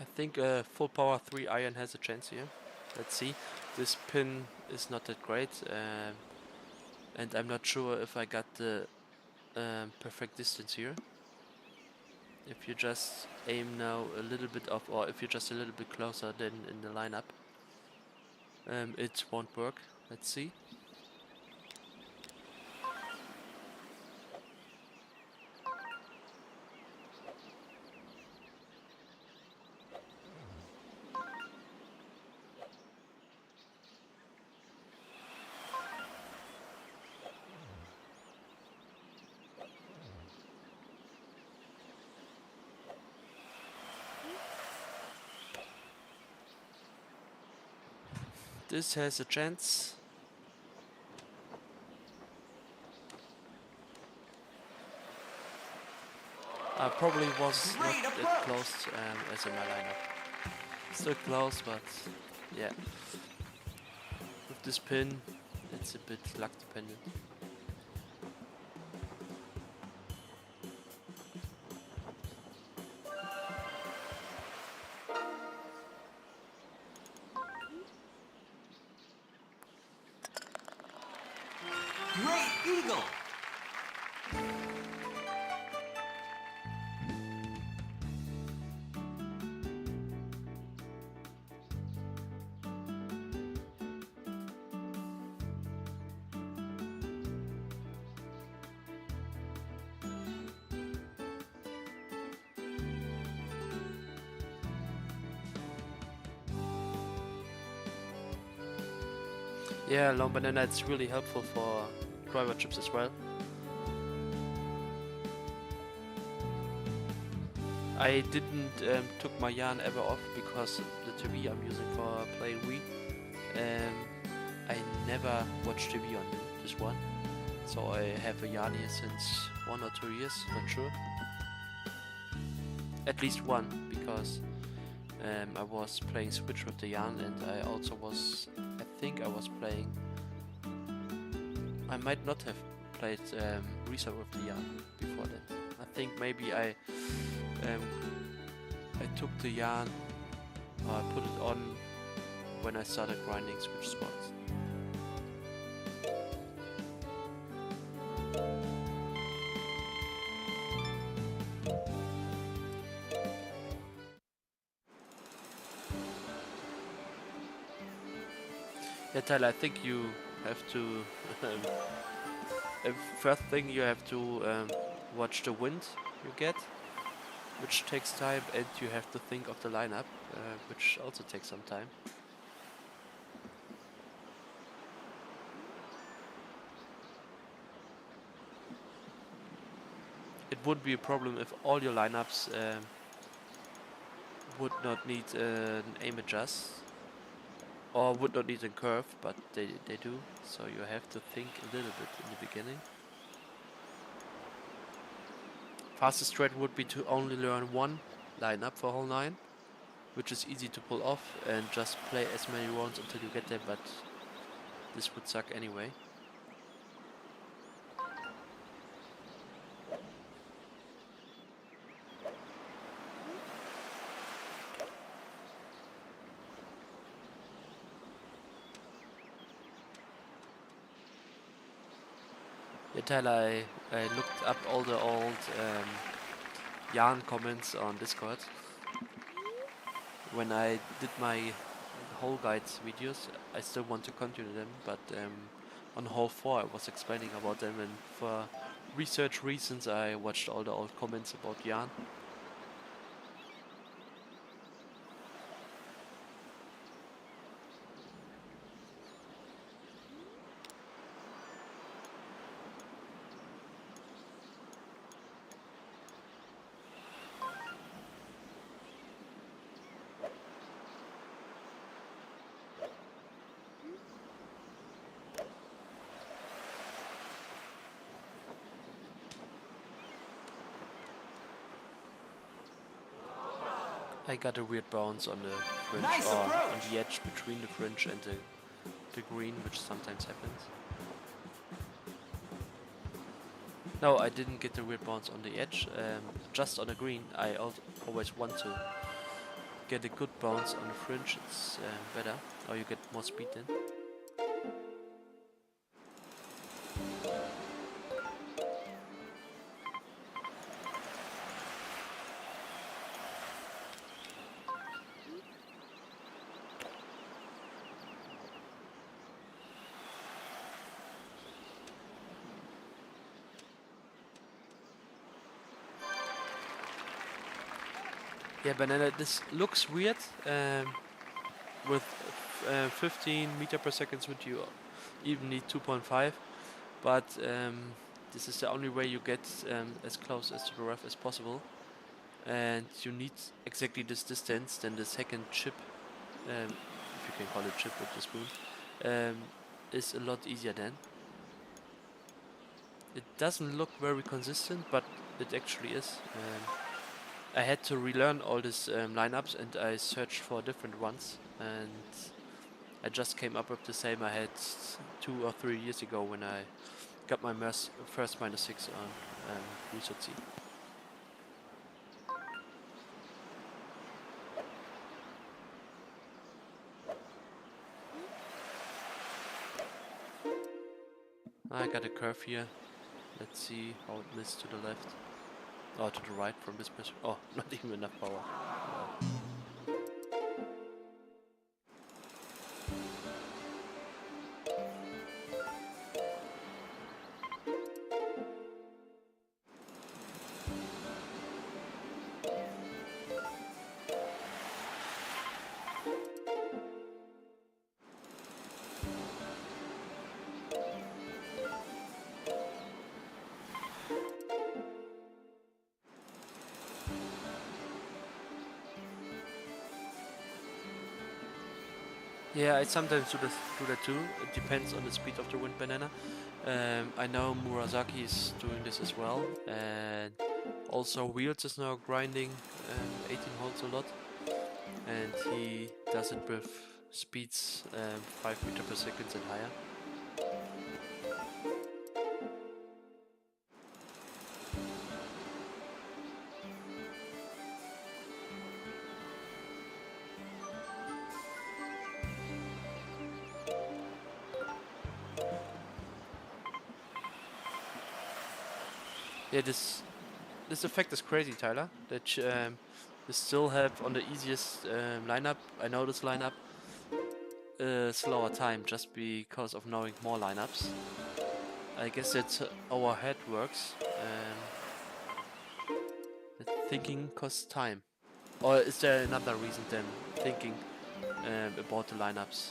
Speaker 1: I think a full power 3-iron has a chance here. Let's see. This pin is not that great, and I'm not sure if I got the perfect distance here. if you just aim now a little bit off, or if you're just a little bit closer than in the lineup, it won't work. Let's see. This has a chance. I probably was not
Speaker 2: Great
Speaker 1: that
Speaker 2: approach.
Speaker 1: close as in my lineup. Still close, but yeah. With this pin, it's a bit luck dependent.
Speaker 2: Great eagle.
Speaker 1: Yeah, long banana, it's really helpful for driver chips as well. I didn't took my yarn ever off because the TV I'm using for playing Wii. I never watched TV on this one, so I have a yarn here since 1 or 2 years, not sure. At least one, because I was playing Switch with the yarn, and I also was, I think I was playing, I might not have played Reset with the yarn before that. I think maybe I took the yarn, or I put it on when I started grinding Switch spots. Yeah, Tyler, I think you have to. First thing, you have to watch the wind you get, which takes time, and you have to think of the lineup, which also takes some time. It would be a problem if all your lineups would not need an aim adjust, or would not need a curve, but they do, so you have to think a little bit in the beginning. Fastest strat would be to only learn one lineup for whole 9, which is easy to pull off, and just play as many rounds until you get there, but this would suck anyway. Yeah, Tyler, I looked up all the old yarn comments on Discord. When I did my whole guides videos, I still want to continue them, but on hole 4 I was explaining about them, and for research reasons I watched all the old comments about yarn. I got a weird bounce on the fringe,
Speaker 2: Nice
Speaker 1: or
Speaker 2: approach.
Speaker 1: on the edge between the fringe and the green, which sometimes happens. No, I didn't get the weird bounce on the edge, just on the green. I always want to get a good bounce on the fringe, it's better, or you get more speed then. Yeah, Banana, this looks weird. With 15 meter per second, would you even need 2.5? But this is the only way you get as close as to the ref as possible. And you need exactly this distance. Then the second chip, if you can call it chip with the spoon, is a lot easier then. It doesn't look very consistent, but it actually is. I had to relearn all these lineups, and I searched for different ones, and I just came up with the same I had 2 or 3 years ago when I got my first -6 on Risotzi. I got a curve here. Let's see how it missed to the left. Or to the right from this perspective. Oh, not even enough power. Wow. Yeah, I sometimes do that too. It depends on the speed of the wind banana. I know Murasaki is doing this as well, and also Wheels is now grinding 18 holes a lot, and he does it with speeds 5 meter per second and higher. Yeah, this effect is crazy, Tyler. That you still have on the easiest lineup. I know this lineup slower time just because of knowing more lineups. I guess that's our head works. That thinking costs time. Or is there another reason than thinking about the lineups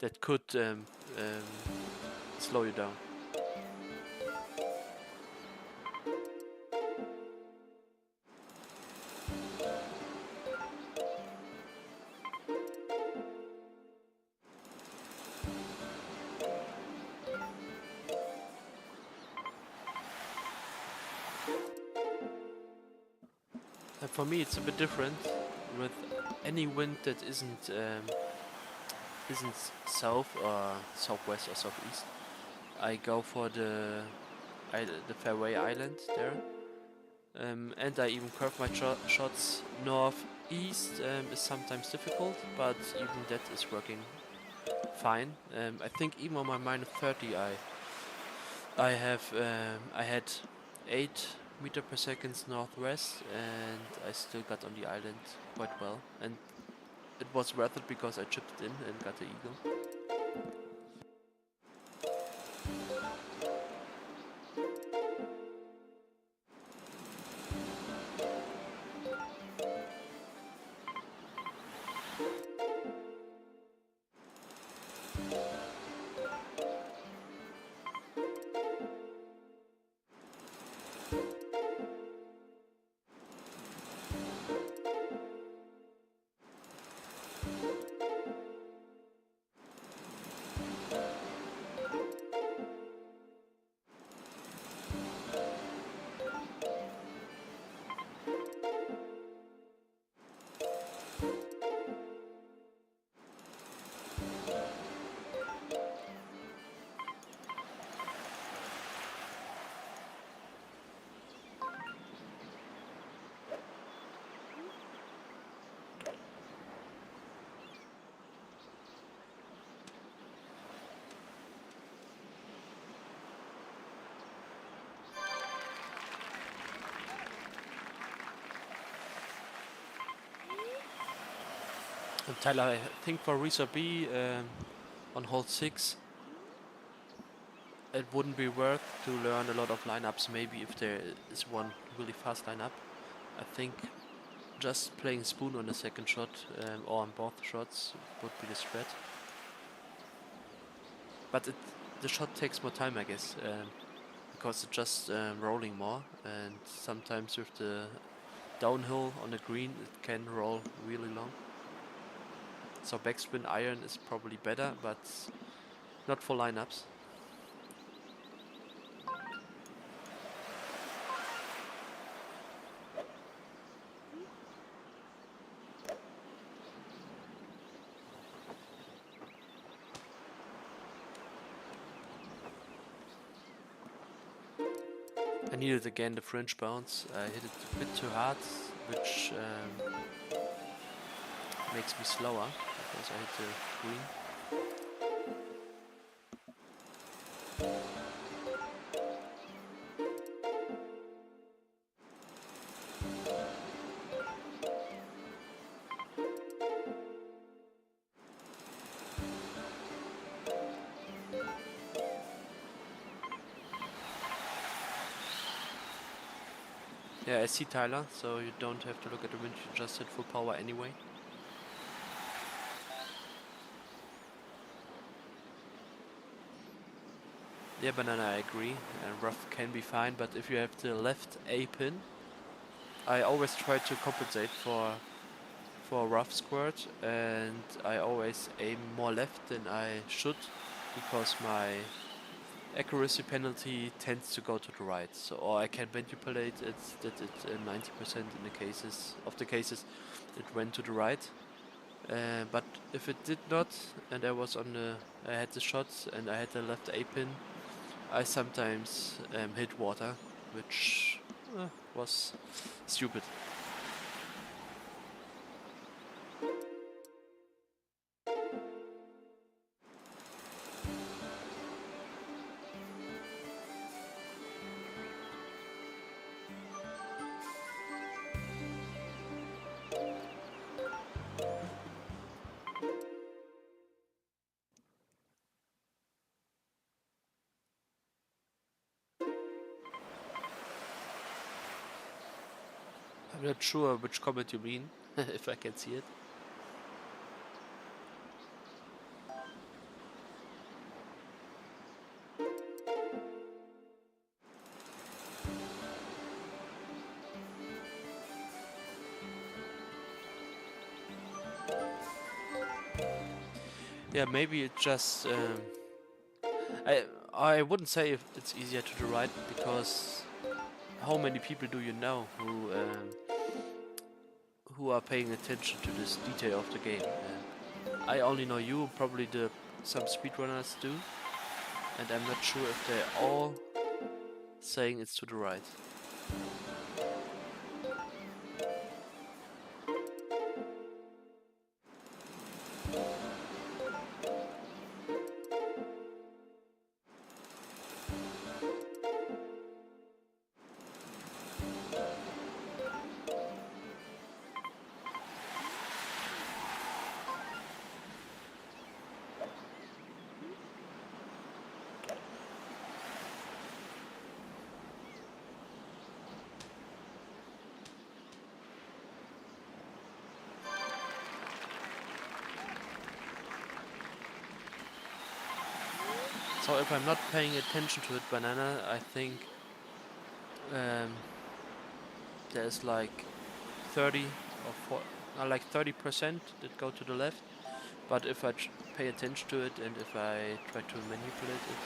Speaker 1: that could slow you down? And for me, it's a bit different. With any wind that isn't south or southwest or southeast, I go for the fairway island there, and I even curve my shots northeast. Is sometimes difficult, but even that is working fine. I think even on my -30, I had 8 meter per second northwest, and I still got on the island quite well, and it was worth it because I chipped it in and got the eagle. And Tyler, I think for Risa B on hole 6, it wouldn't be worth to learn a lot of lineups. Maybe if there is one really fast lineup, I think just playing spoon on the second shot or on both shots would be the strat. But the shot takes more time, I guess, because it's just rolling more, and sometimes with the downhill on the green it can roll really long. So backspin iron is probably better, but not for lineups. I needed again the fringe bounce. I hit it a bit too hard, which makes me slower because I hit the green. Yeah, I see Tyler, so you don't have to look at the wind, you just hit full power anyway. Yeah, Banana, I agree. Rough can be fine, but if you have the left A pin, I always try to compensate for rough squirt, and I always aim more left than I should, because my accuracy penalty tends to go to the right. So, or I can manipulate it that it 90% in the cases it went to the right. But if it did not, and I had the shots and I had the left A pin, I sometimes hit water, which was stupid. I'm not sure which comment you mean, if I can see it. Yeah, maybe it just I wouldn't say if it's easier to the right, because how many people do you know who are paying attention to this detail of the game? I only know you, probably some speedrunners do, and I'm not sure if they're all saying it's to the right. So if I'm not paying attention to it, Banana, I think there's like 30 or 30% that go to the left. But if I pay attention to it and if I try to manipulate it,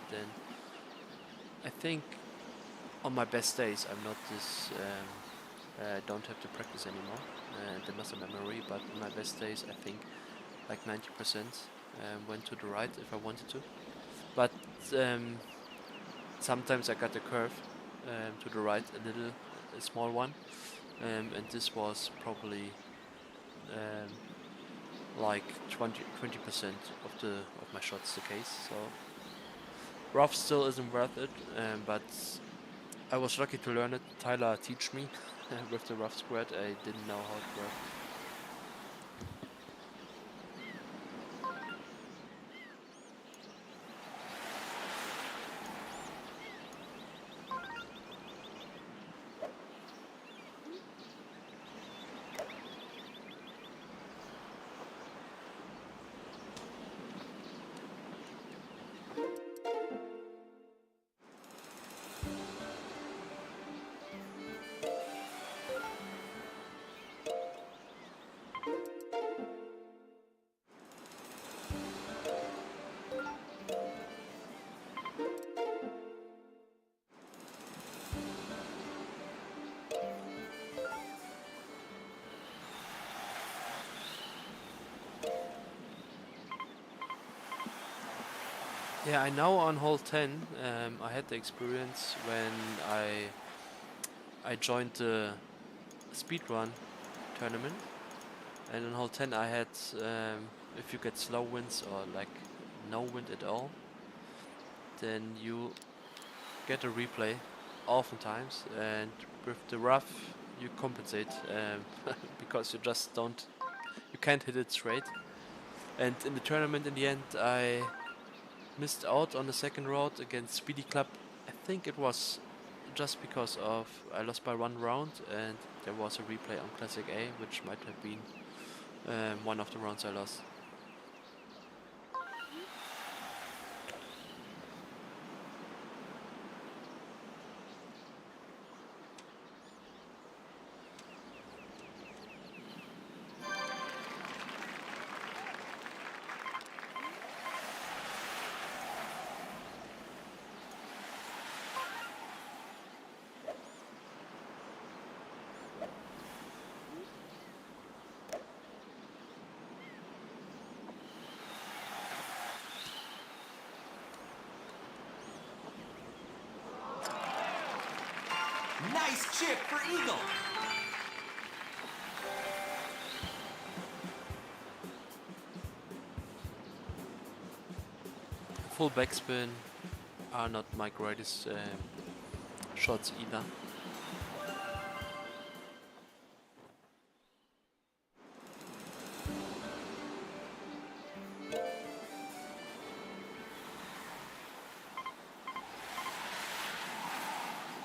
Speaker 1: then I think on my best days I'm not this. I don't have to practice anymore, the muscle memory. But on my best days, I think like 90% went to the right if I wanted to. But sometimes I got a curve to the right, a small one, and this was probably like 20% of my shots the case. So rough still isn't worth it, but I was lucky to learn it. Tyler teach me with the rough squirt. I didn't know how it worked. Yeah, I know on hole 10, I had the experience when I joined the speedrun tournament, and on hole 10 I had, if you get slow winds or like no wind at all, then you get a replay oftentimes, and with the rough you compensate because you just you can't hit it straight. And in the tournament, in the end, I missed out on the second round against Speedy Club. I think it was just because of I lost by 1 round, and there was a replay on Classic A, which might have been one of the rounds I lost.
Speaker 2: Nice chip for eagle.
Speaker 1: Full backspin are not my greatest shots either.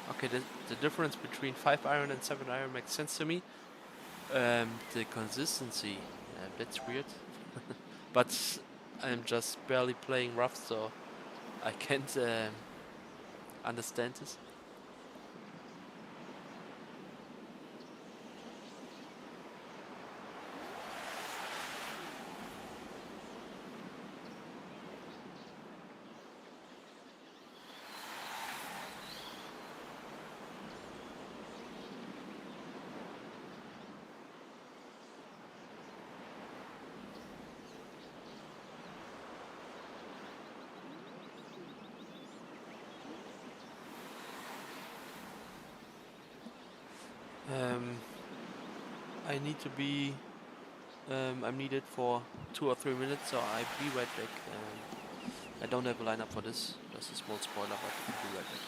Speaker 1: Okay, the difference between 5-iron and 7-iron makes sense to me. The consistency, that's weird. But I'm just barely playing rough, so I can't understand this. I need to be. I'm needed for 2 or 3 minutes, so I'll be right back. I don't have a lineup for this. Just a small spoiler, but I'll be right back.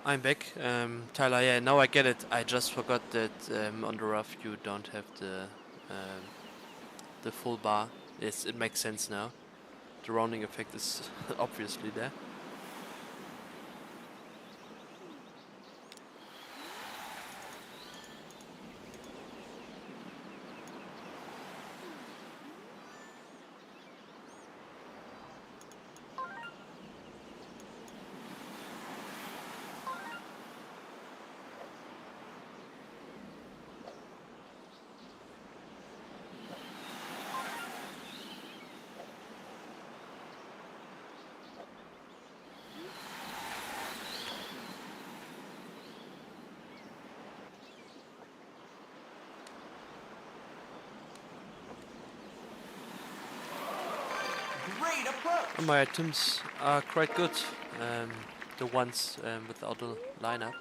Speaker 1: I'm back. Tyler, yeah, now I get it. I just forgot that on the rough you don't have the full bar. Yes, it makes sense now. The rounding effect is obviously there.
Speaker 2: approach.
Speaker 1: My items are quite good. The ones without a lineup.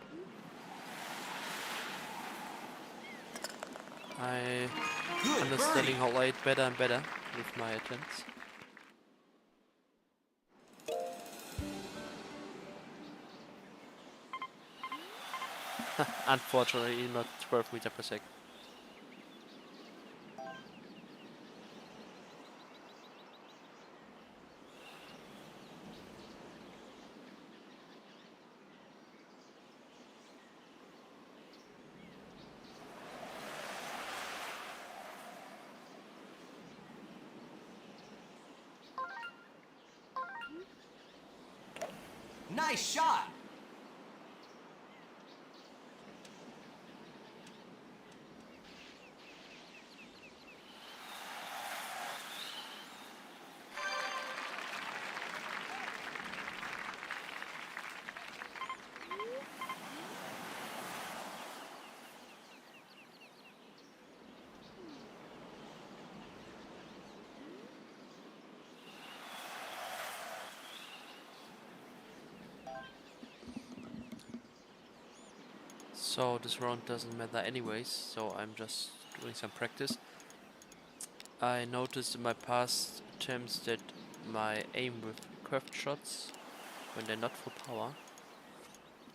Speaker 1: I
Speaker 2: Good
Speaker 1: understanding
Speaker 2: birdie.
Speaker 1: how I better and better with my attempts. Unfortunately, not 12 meters per second.
Speaker 2: Nice shot.
Speaker 1: So this round doesn't matter anyways, so I'm just doing some practice. I noticed in my past attempts that my aim with curved shots, when they're not full power,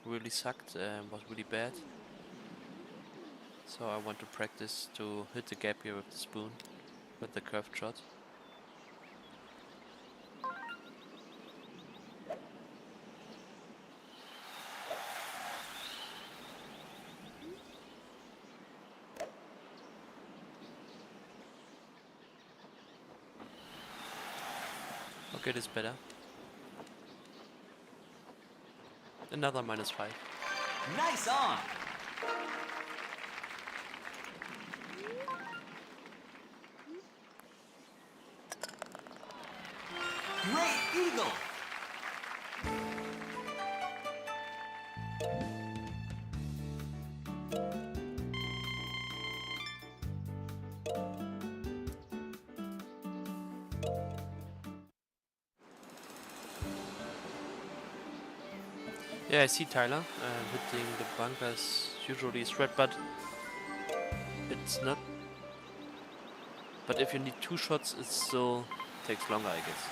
Speaker 1: really sucked and was really bad. So I want to practice to hit the gap here with the spoon, with the curved shot. Okay, this is better. Another -5.
Speaker 2: Nice on. Great eagle.
Speaker 1: Yeah, I see Tyler hitting the bunkers usually Strat, but it's not. But if you need 2 shots, it still takes longer, I guess.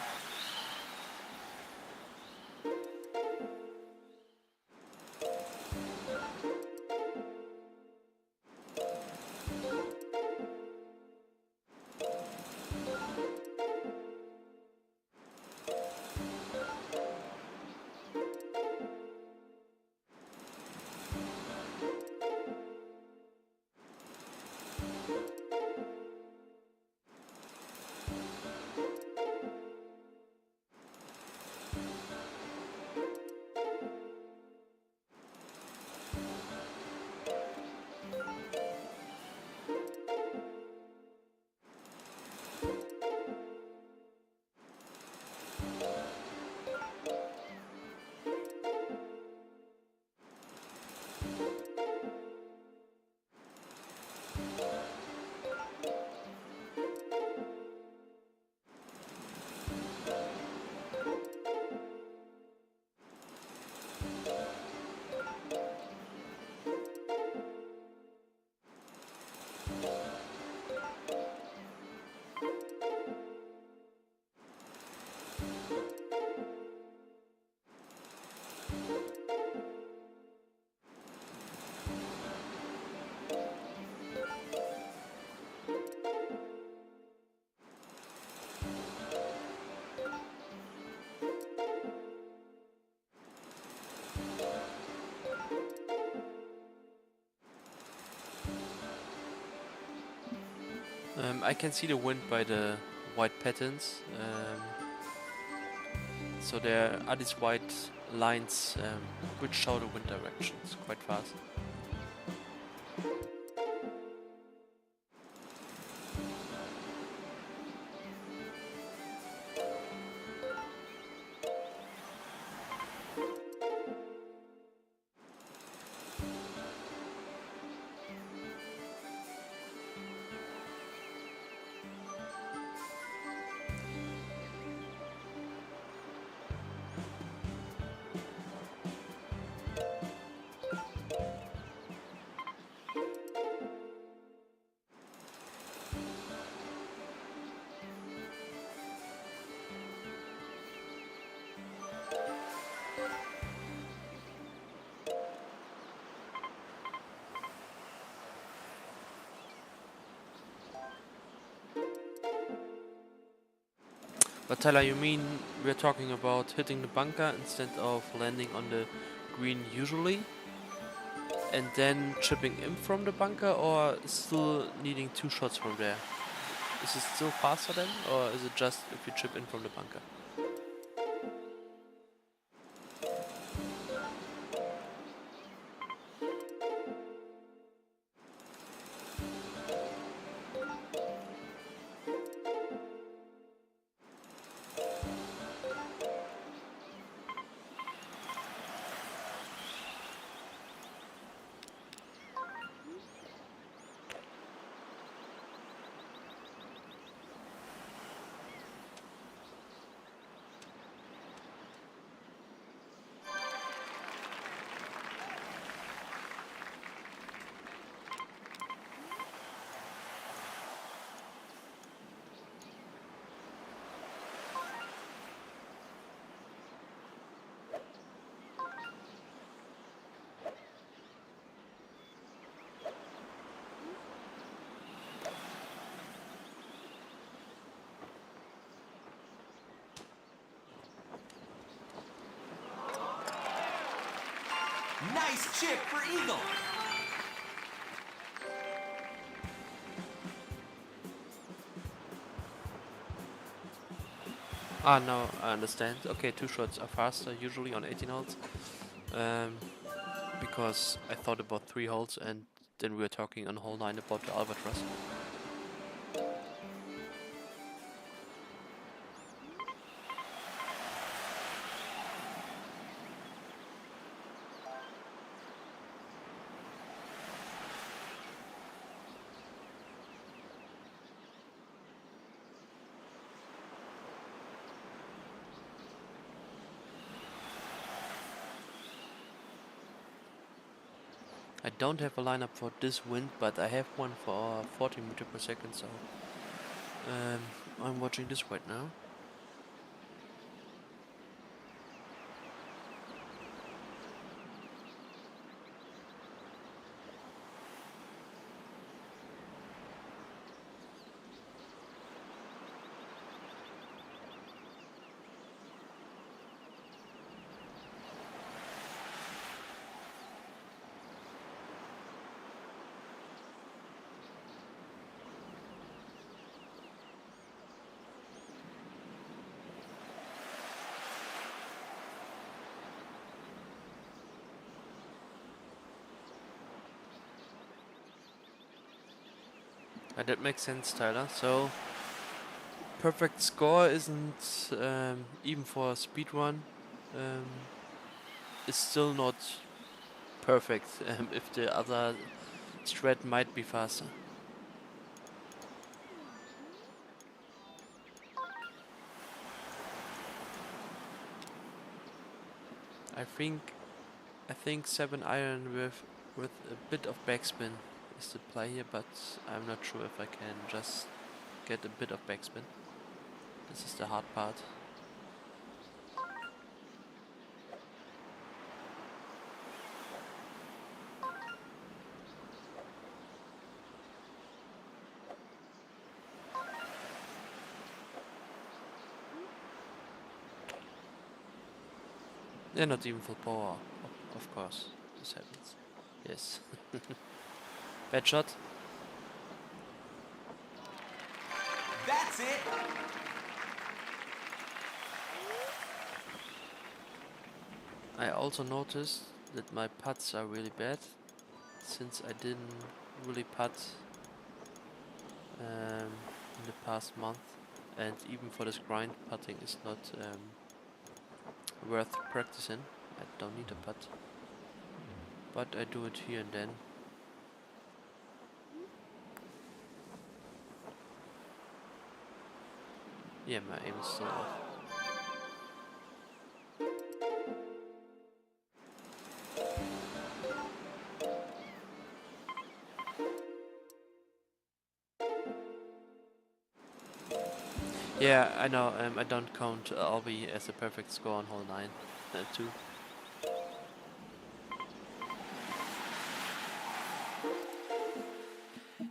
Speaker 1: I can see the wind by the white patterns. So there are these white lines which show the wind directions quite fast. But Tyler, you mean we're talking about hitting the bunker instead of landing on the green usually? And then chipping in from the bunker, or still needing 2 shots from there? Is it still faster then, or is it just if you chip in from the bunker?
Speaker 2: Nice chip for eagle.
Speaker 1: Ah, no, I understand. Okay, 2 shots are faster, usually on 18 holes. Because I thought about 3 holes, and then we were talking on hole 9 about the albatross. I don't have a lineup for this wind, but I have one for 40 meter per second, so I'm watching this right now. That makes sense, Tyler. So, perfect score isn't, even for a speed run, is still not perfect, if the other strat might be faster. I think 7 iron with a bit of backspin is the play here, but I'm not sure if I can just get a bit of backspin. This is the hard part. Yeah, not even full power, of course. This happens. Yes. Bad shot.
Speaker 2: That's it.
Speaker 1: I also noticed that my putts are really bad, since I didn't really putt in the past month, and even for this grind, putting is not worth practicing. I don't need a putt, but I do it here and then. Yeah, my aim is still off. Yeah, I know. I don't count RB as a perfect score on hole 9 too.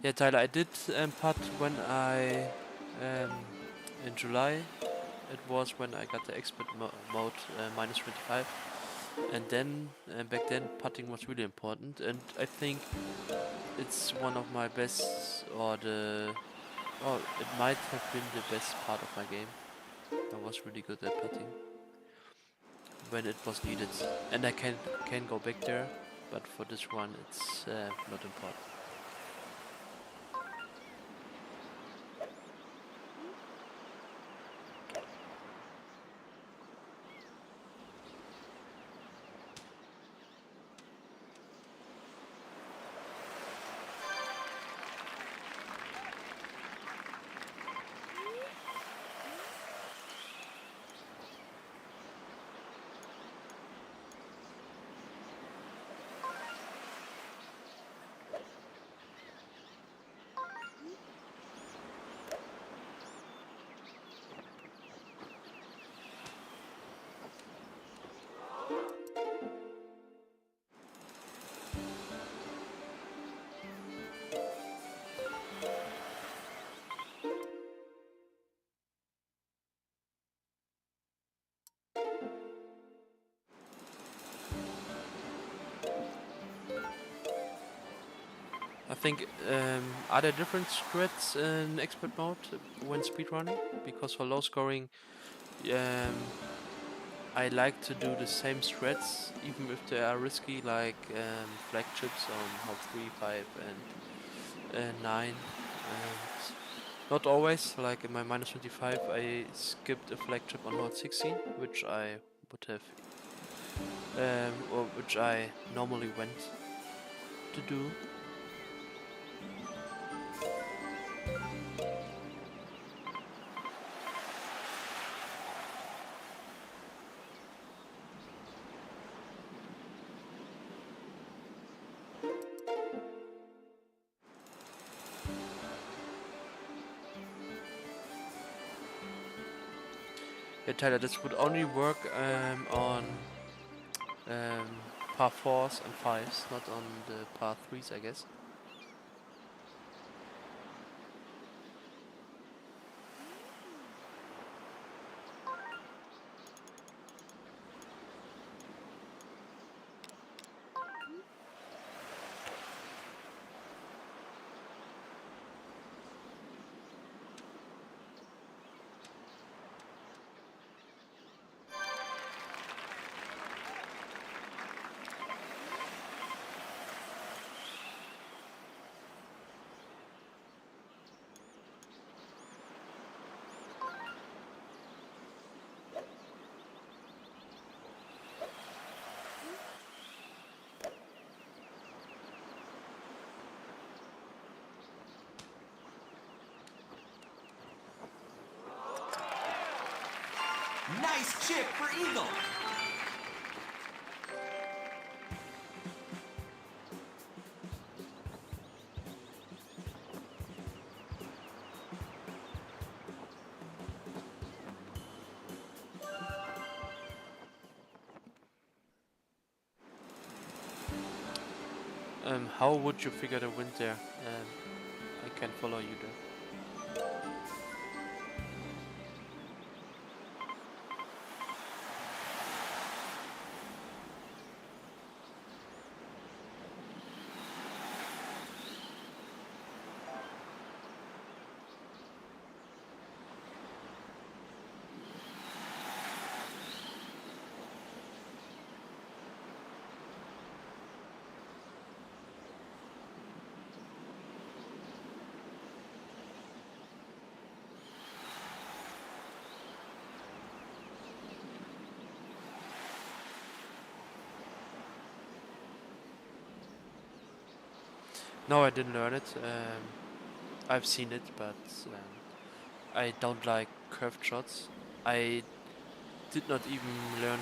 Speaker 1: Yeah, Tyler, I did putt when I in July it was when I got the expert mode minus 25, and then back then putting was really important, and I think it's one of my best, or it might have been the best part of my game. I was really good at putting when it was needed, and I can go back there, but for this one it's not important. I think, are there different strats in expert mode when speedrunning? Because for low scoring, um, I like to do the same strats, even if they are risky, like flag chips on hop 3, 5, and 9. And not always, like in my minus 25, I skipped a flag chip on hole 16, which I would have, or which I normally went to do. Yeah, Tyler, this would only work on um, par 4s and 5s, not on the par 3s, I guess.
Speaker 2: Nice chip for eagle.
Speaker 1: How would you figure the wind there? I can follow you there. No, I didn't learn it. I've seen it, but I don't like curved shots. I did not even learn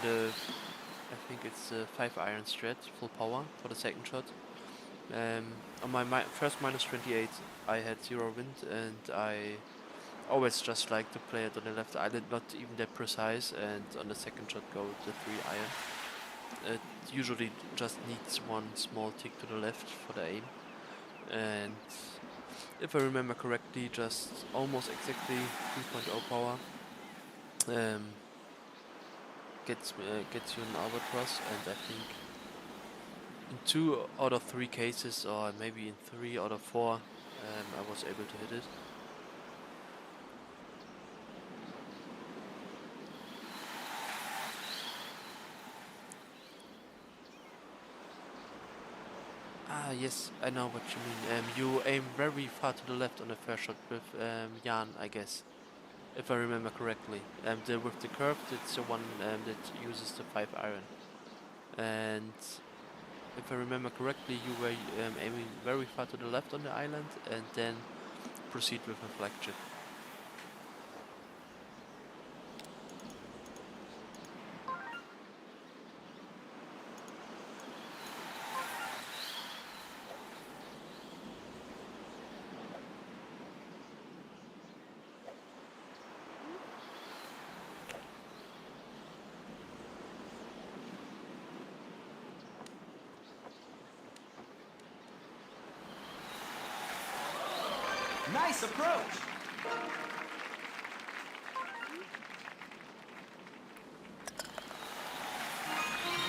Speaker 1: I think it's the 5-iron strat, full power, for the second shot. On my first minus 28, I had 0 wind, and I always just like to play it on the left island, not even that precise, and on the second shot go with the 3-iron. It usually just needs one small tick to the left for the aim, and if I remember correctly, just almost exactly 3.0 power. gets you an albatross, and I think in 2 out of 3 cases, or maybe in 3 out of 4, I was able to hit it. Ah, yes, I know what you mean. You aim very far to the left on the first shot with Jan, I guess, if I remember correctly. With the curve, it's the one that uses the 5-iron. And if I remember correctly, you were aiming very far to the left on the island, and then proceed with a flag chip.
Speaker 2: Nice approach.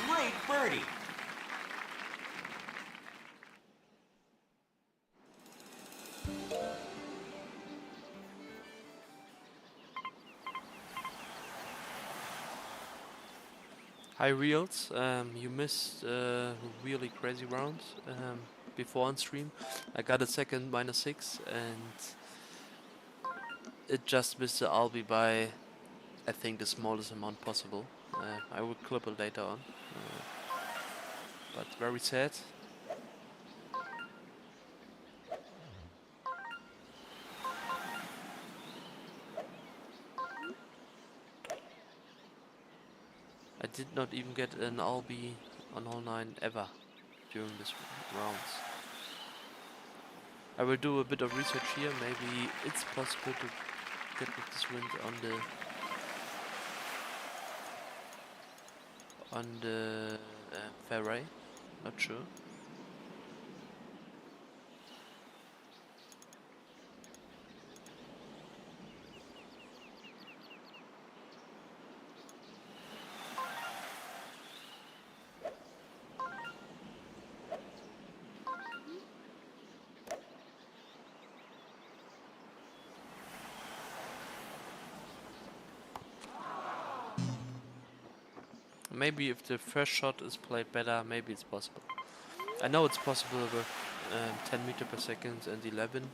Speaker 2: Great birdie.
Speaker 1: High reels, you missed really crazy rounds before on stream. I got a second -6, and it just missed the Albi by, I think, the smallest amount possible. I will clip it later on, but very sad. I did not even get an Albi on hole 9 ever during this rounds. I will do a bit of research here. Maybe it's possible to get with this wind on the fairway. Not sure. Maybe if the first shot is played better, maybe it's possible. I know it's possible with 10 meter per second and 11.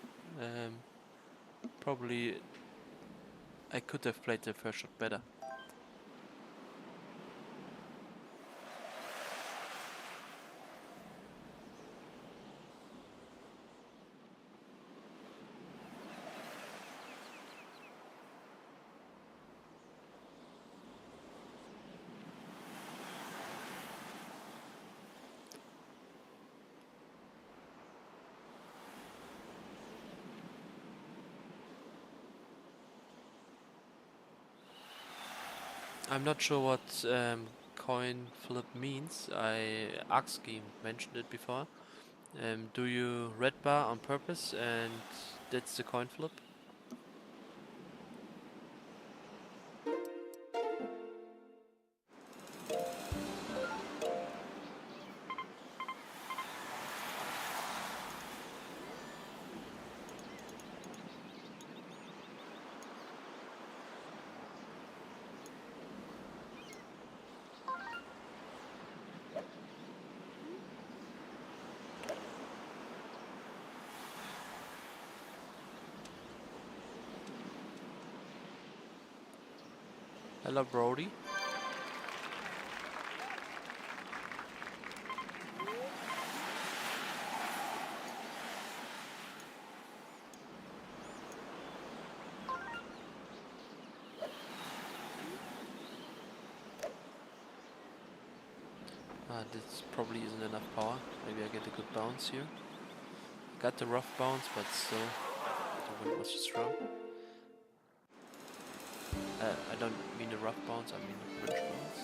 Speaker 1: Probably I could have played the first shot better. I'm not sure what coin flip means. Akski mentioned it before. Do you red bar on purpose and that's the coin flip? Hello, Brody. This probably isn't enough power. Maybe I get a good bounce here. Got the rough bounce, but still, the wind was strong. I don't mean the rough bounce, I mean the French bounce.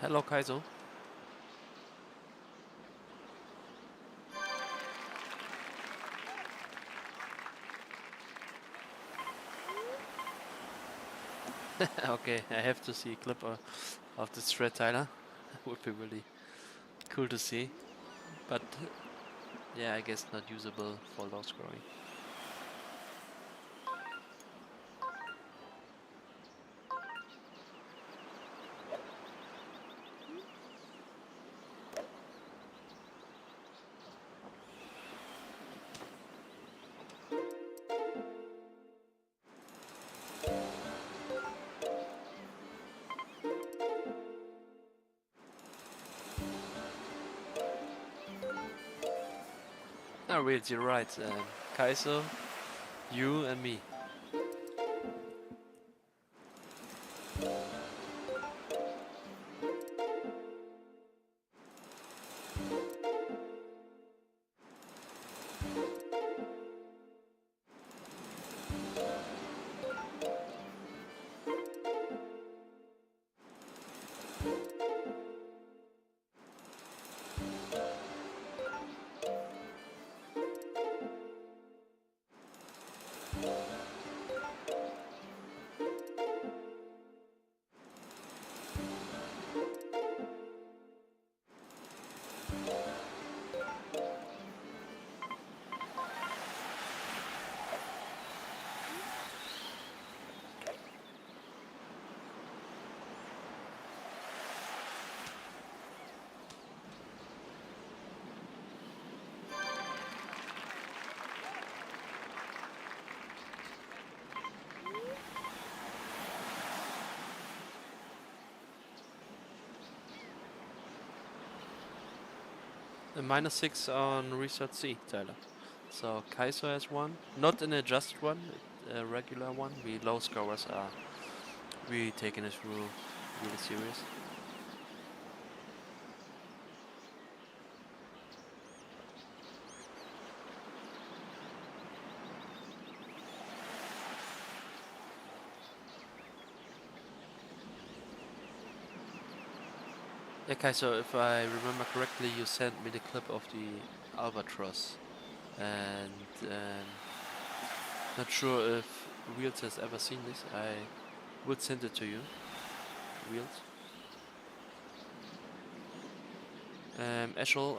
Speaker 1: Hello, Kaizo. Okay, I have to see a clip of the Strat, Tyler. Would be really cool to see. But yeah, I guess not usable for low scoring. Oh, really, you're right. Kaizo, you and me. A -6 on Research C, Tyler. So Kaizo has one, not an adjusted one, a regular one. We low scorers are really taking it through really serious. Yeah, Kaizo, if I remember correctly, you sent me the clip of the albatross, and not sure if Wheels has ever seen this. I would send it to you, Wheels. Ashel,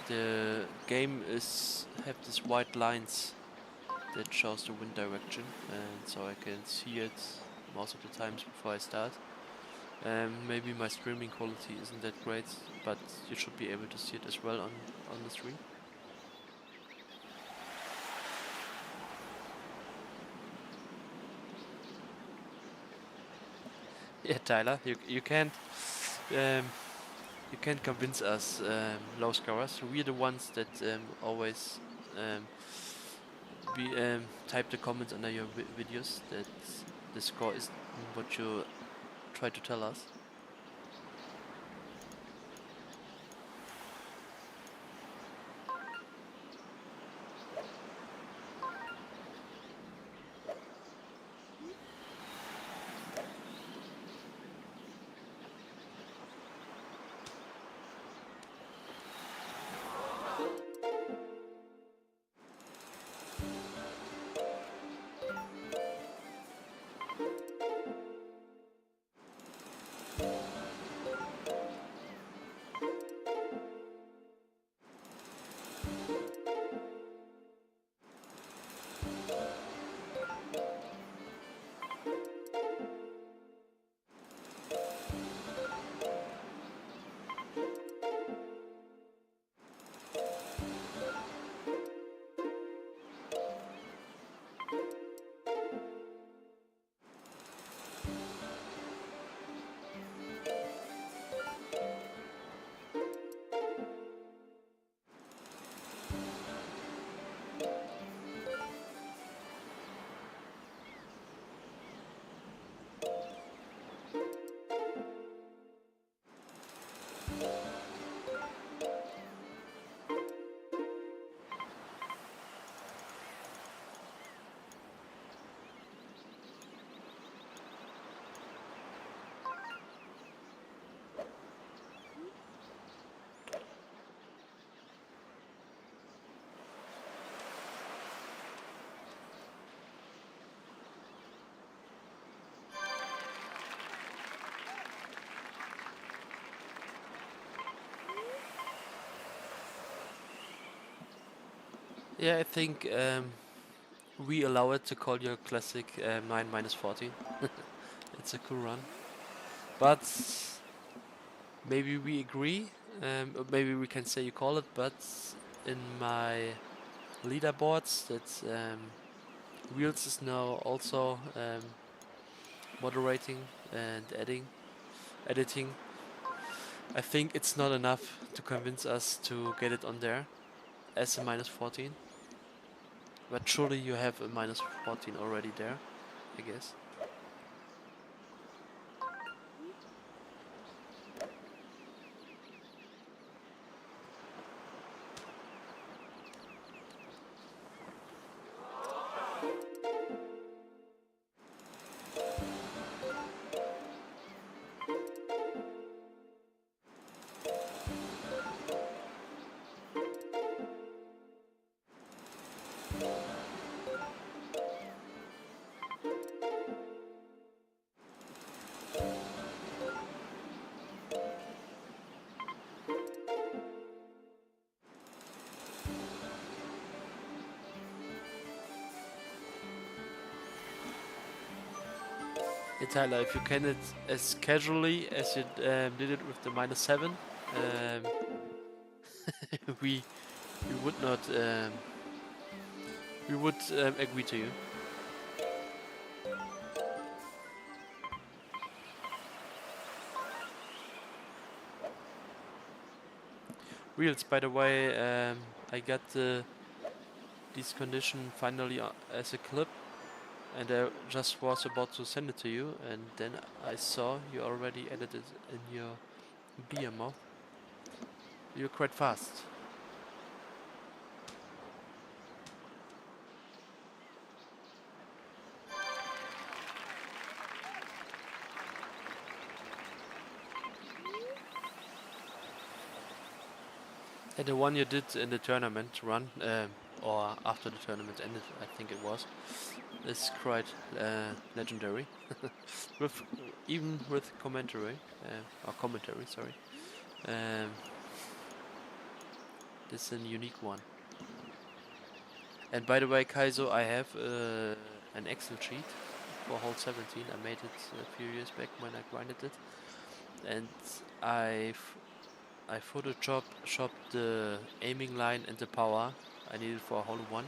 Speaker 1: the game is have these white lines that shows the wind direction, and so I can see it most of the times before I start. Maybe my streaming quality isn't that great, but you should be able to see it as well on the stream. Yeah, Tyler, you can't convince us low scorers. We're the ones that always um, type the comments under your videos that the score is what you try to tell us. Yeah, I think we allow it to call your classic 9 minus 14. It's a cool run. But maybe we agree, or maybe we can say you call it, but in my leaderboards, that Wheels is now also moderating and editing. I think it's not enough to convince us to get it on there as a minus 14. But surely you have a minus 14 already there, I guess. Yeah, Tyler, if you can it as casually as you did it with the minus 7, um, we we would not we would agree to you. Wheels, by the way, I got this condition finally as a clip, and I just was about to send it to you, and then I saw you already edited it in your beer mouth. You're quite fast. And the one you did in the tournament run, or after the tournament ended, I think it was, is quite legendary. With even with commentary, or commentary, sorry. Um, this is a unique one. And by the way, Kaizo, I have an Excel sheet for hole 17. I made it a few years back when I grinded it, and I photoshopped the aiming line and the power I needed for a hole 1.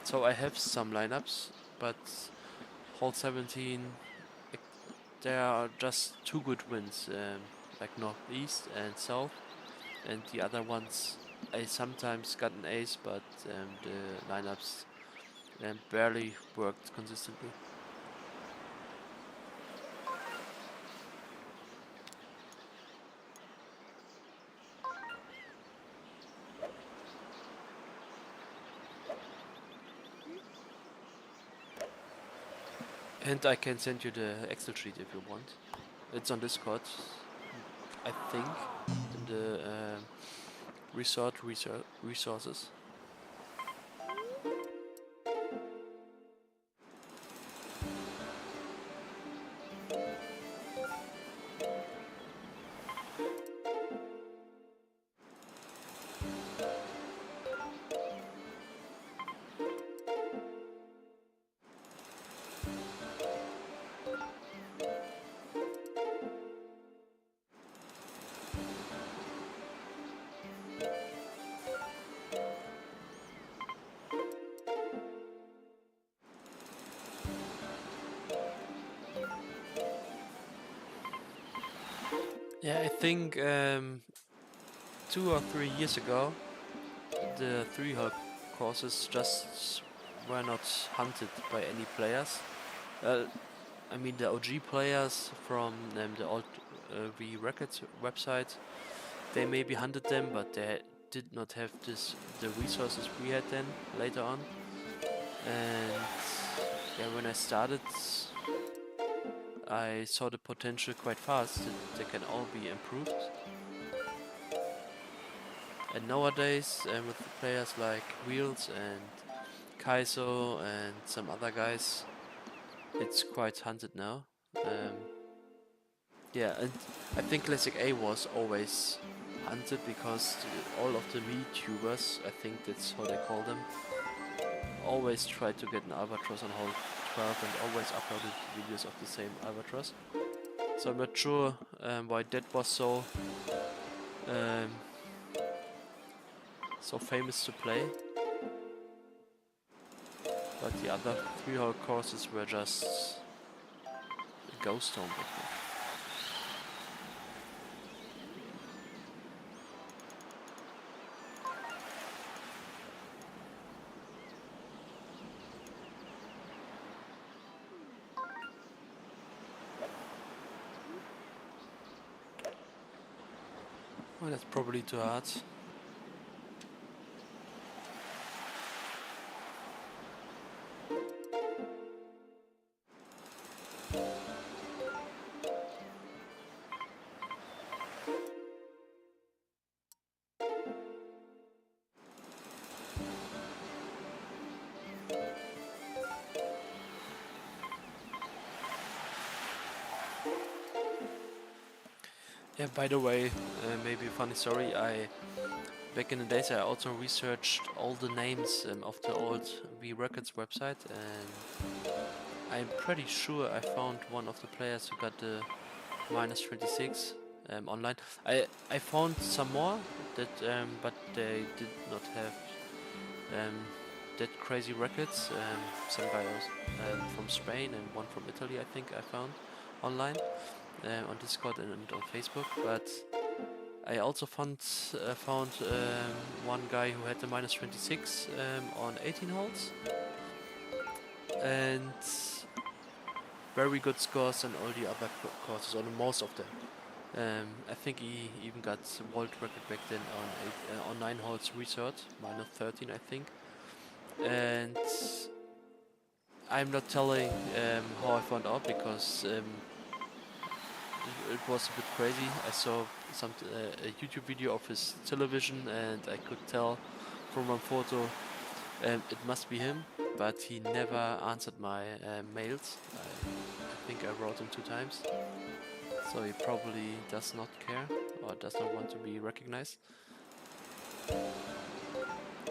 Speaker 1: So I have some lineups, but hole 17, there are just 2 good wins, like northeast and south, and the other ones I sometimes got an ace, but the lineups barely worked consistently. And I can send you the Excel sheet if you want. It's on Discord, I think, in the resources. Yeah, I think 2 or 3 years ago, the 3-hole courses just were not hunted by any players. I mean, the OG players from the old V Records website, they maybe hunted them, but they did not have the resources we had then later on. And yeah, when I started, I saw the potential quite fast that they can all be improved. And nowadays, with the players like Wheels and Kaizo and some other guys, it's quite hunted now. Yeah, and I think Classic A was always hunted because all of the VTubers, I think that's how they call them, always try to get an albatross on hole 12 and always uploaded videos of the same albatross. So I'm not sure why that was so so famous to play, but the other 3-hole courses were just a ghost town back then. Well, that's probably too hard. Yeah, by the way, maybe a funny story, back in the days I also researched all the names of the old V Records website, and I'm pretty sure I found one of the players who got the -26 online. I found some more that but they did not have that crazy records. Some guys from Spain and one from Italy, I think I found online on Discord and on Facebook. But I also found one guy who had the -26 on 18 holes and very good scores on all the other courses, on most of them. I think he even got world record back then on 9 holes resort, -13 I think. And I'm not telling how I found out because it was a bit crazy. I saw a YouTube video of his television and I could tell from one photo it must be him, but he never answered my mails. I think I wrote him 2 times, so he probably does not care or does not want to be recognized.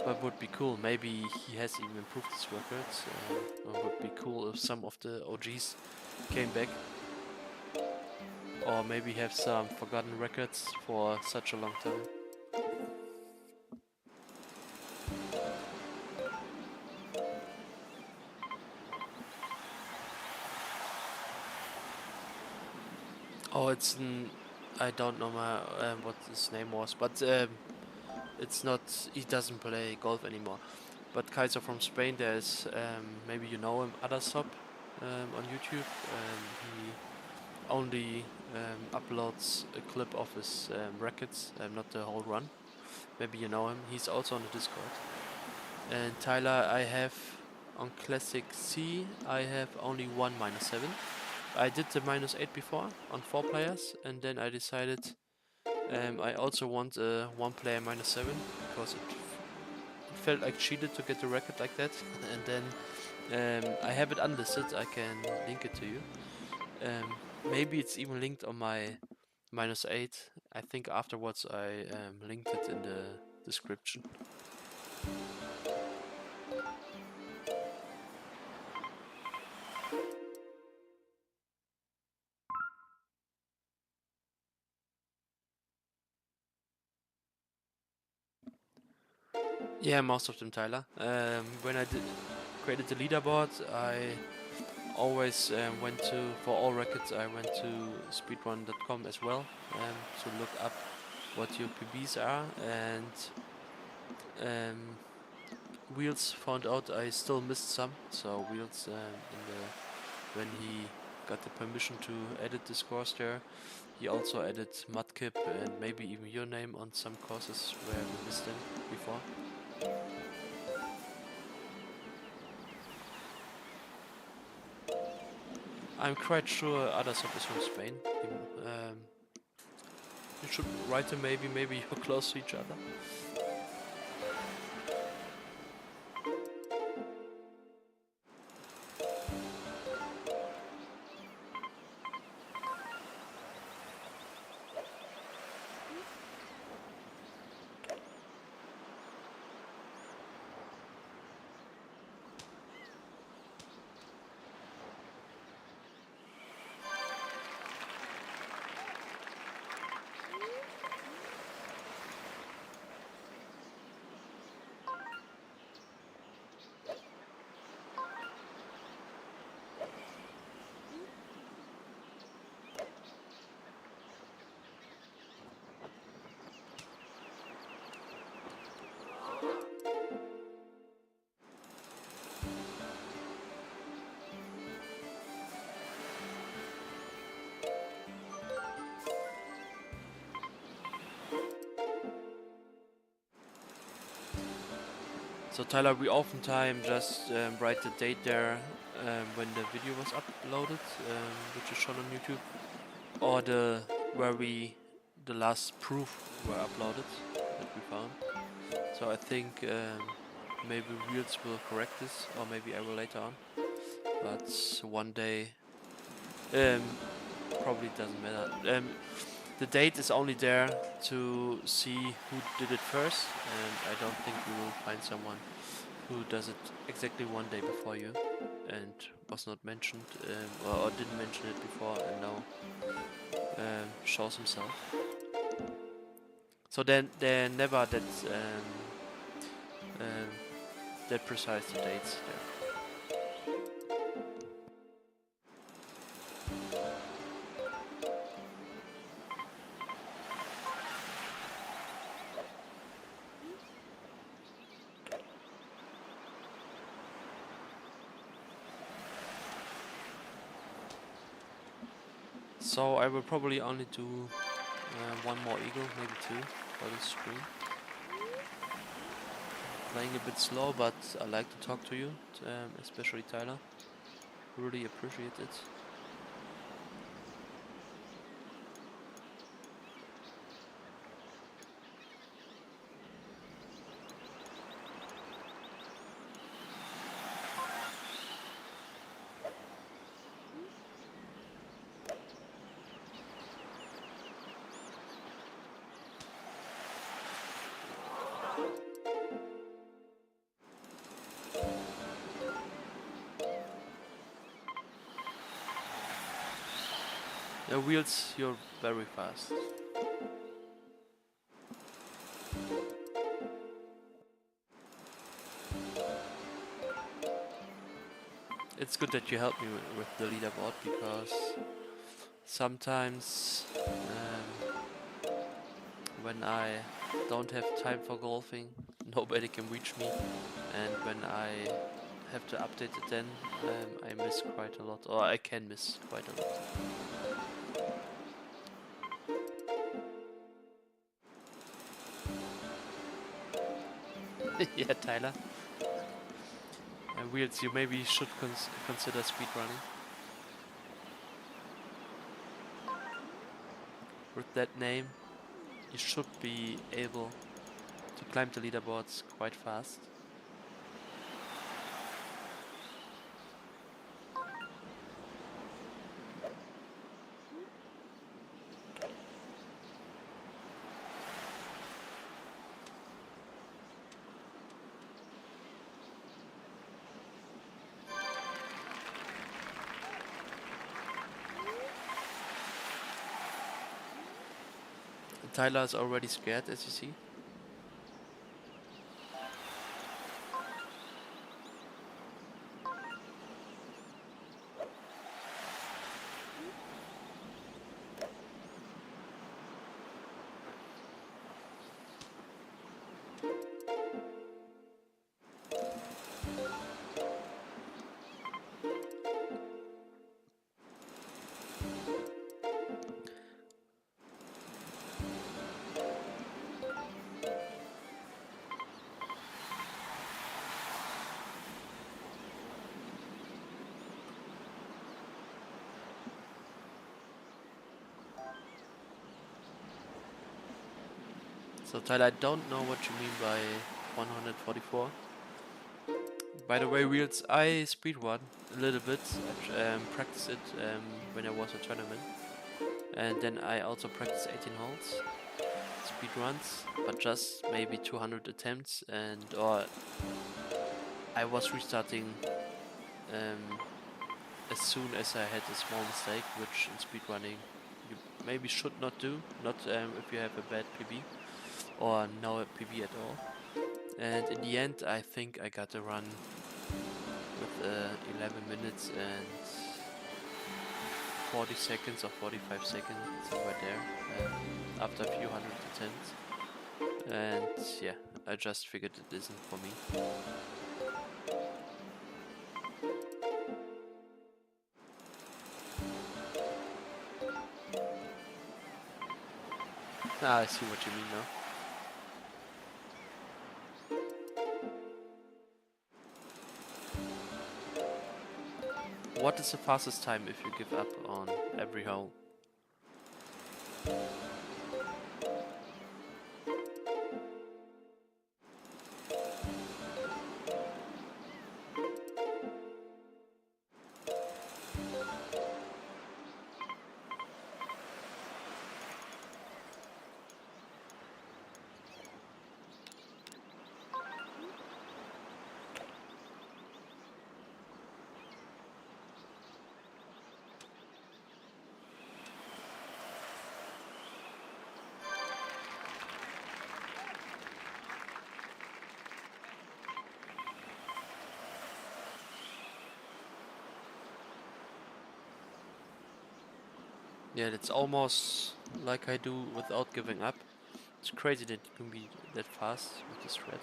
Speaker 1: But would be cool. Maybe he has even improved his records. It would be cool if some of the OGs came back. Or maybe have some forgotten records for such a long time. Oh, I don't know what his name was, but it's not. He doesn't play golf anymore. But Kaiser from Spain, there's maybe you know him, Adasop on YouTube. He only uploads a clip of his records, not the whole run. Maybe you know him. He's also on the Discord. And Tyler, I have on Classic C, I have only one -7. I did the -8 before on 4 players, and then I decided I also want a 1-player -7 because it felt like cheated to get the record like that. And then I have it unlisted. I can link it to you. Maybe it's even linked on my -8. I think afterwards I linked it in the description. Yeah, most of them, Tyler. When I created the leaderboard, I always went to, for all records, I went to speedrun.com as well to look up what your PBs are, and Wheels found out I still missed some, so Wheels when he got the permission to edit the scores there, he also added Mudkip and maybe even your name on some courses where we missed them before. I'm quite sure Adasop is from Spain. You should write him, maybe you're close to each other. So Tyler, we oftentimes just write the date there when the video was uploaded, which is shown on YouTube, or the last proof were uploaded that we found. So I think maybe Reels will correct this, or maybe I will later on. But one day, probably doesn't matter. The date is only there to see who did it first, and I don't think you will find someone who does it exactly one day before you and was not mentioned or didn't mention it before and now shows himself. So then they're never that precise the dates there. So I will probably only do one more eagle, maybe two, for this stream. Playing a bit slow, but I like to talk to you, especially Tyler. Really appreciate it. Wheels, you're very fast. It's good that you help me with the leaderboard, because sometimes when I don't have time for golfing, nobody can reach me, and when I have to update it then, I miss quite a lot, or I can miss quite a lot. Yeah, Tyler. Wheels, you maybe should consider speedrunning. With that name, you should be able to climb the leaderboards quite fast. Tyler is already scared, as you see. So Tyler, I don't know what you mean by 144. By the way, Wheels, I speedrun a little bit. I practiced it when I was at tournament. And then I also practiced 18 holes, speedruns, but just maybe 200 attempts, or I was restarting as soon as I had a small mistake, which in speedrunning you maybe should not do, not if you have a bad PB or no PB at all. And in the end, I think I got a run with 11 minutes and 40 seconds or 45 seconds, somewhere there, after a few hundred attempts. And yeah, I just figured it isn't for me. Ah, I see what you mean now. what is the fastest time if you give up on every hole? Yeah, it's almost like I do without giving up. It's crazy that you can be that fast with the Strat.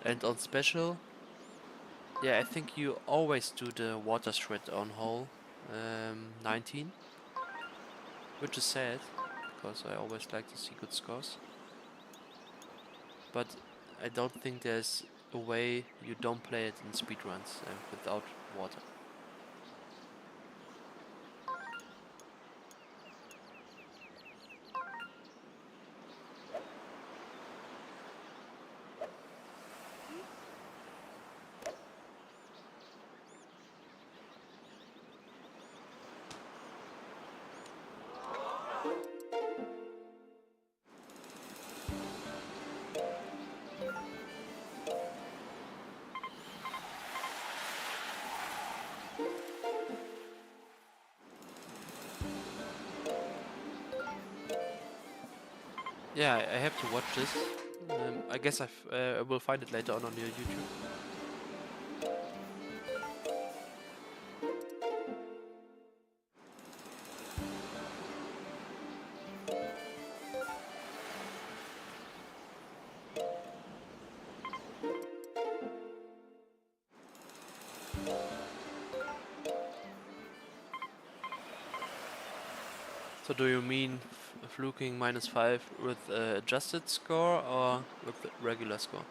Speaker 1: And on special, yeah, I think you always do the water Strat on hole 19, which is sad because I always like to see good scores. But I don't think there's a way you don't play it in speedruns without water. Yeah, I have to watch this. I guess I will find it later on your YouTube. So do you mean fluking -5 with adjusted score or with the regular score?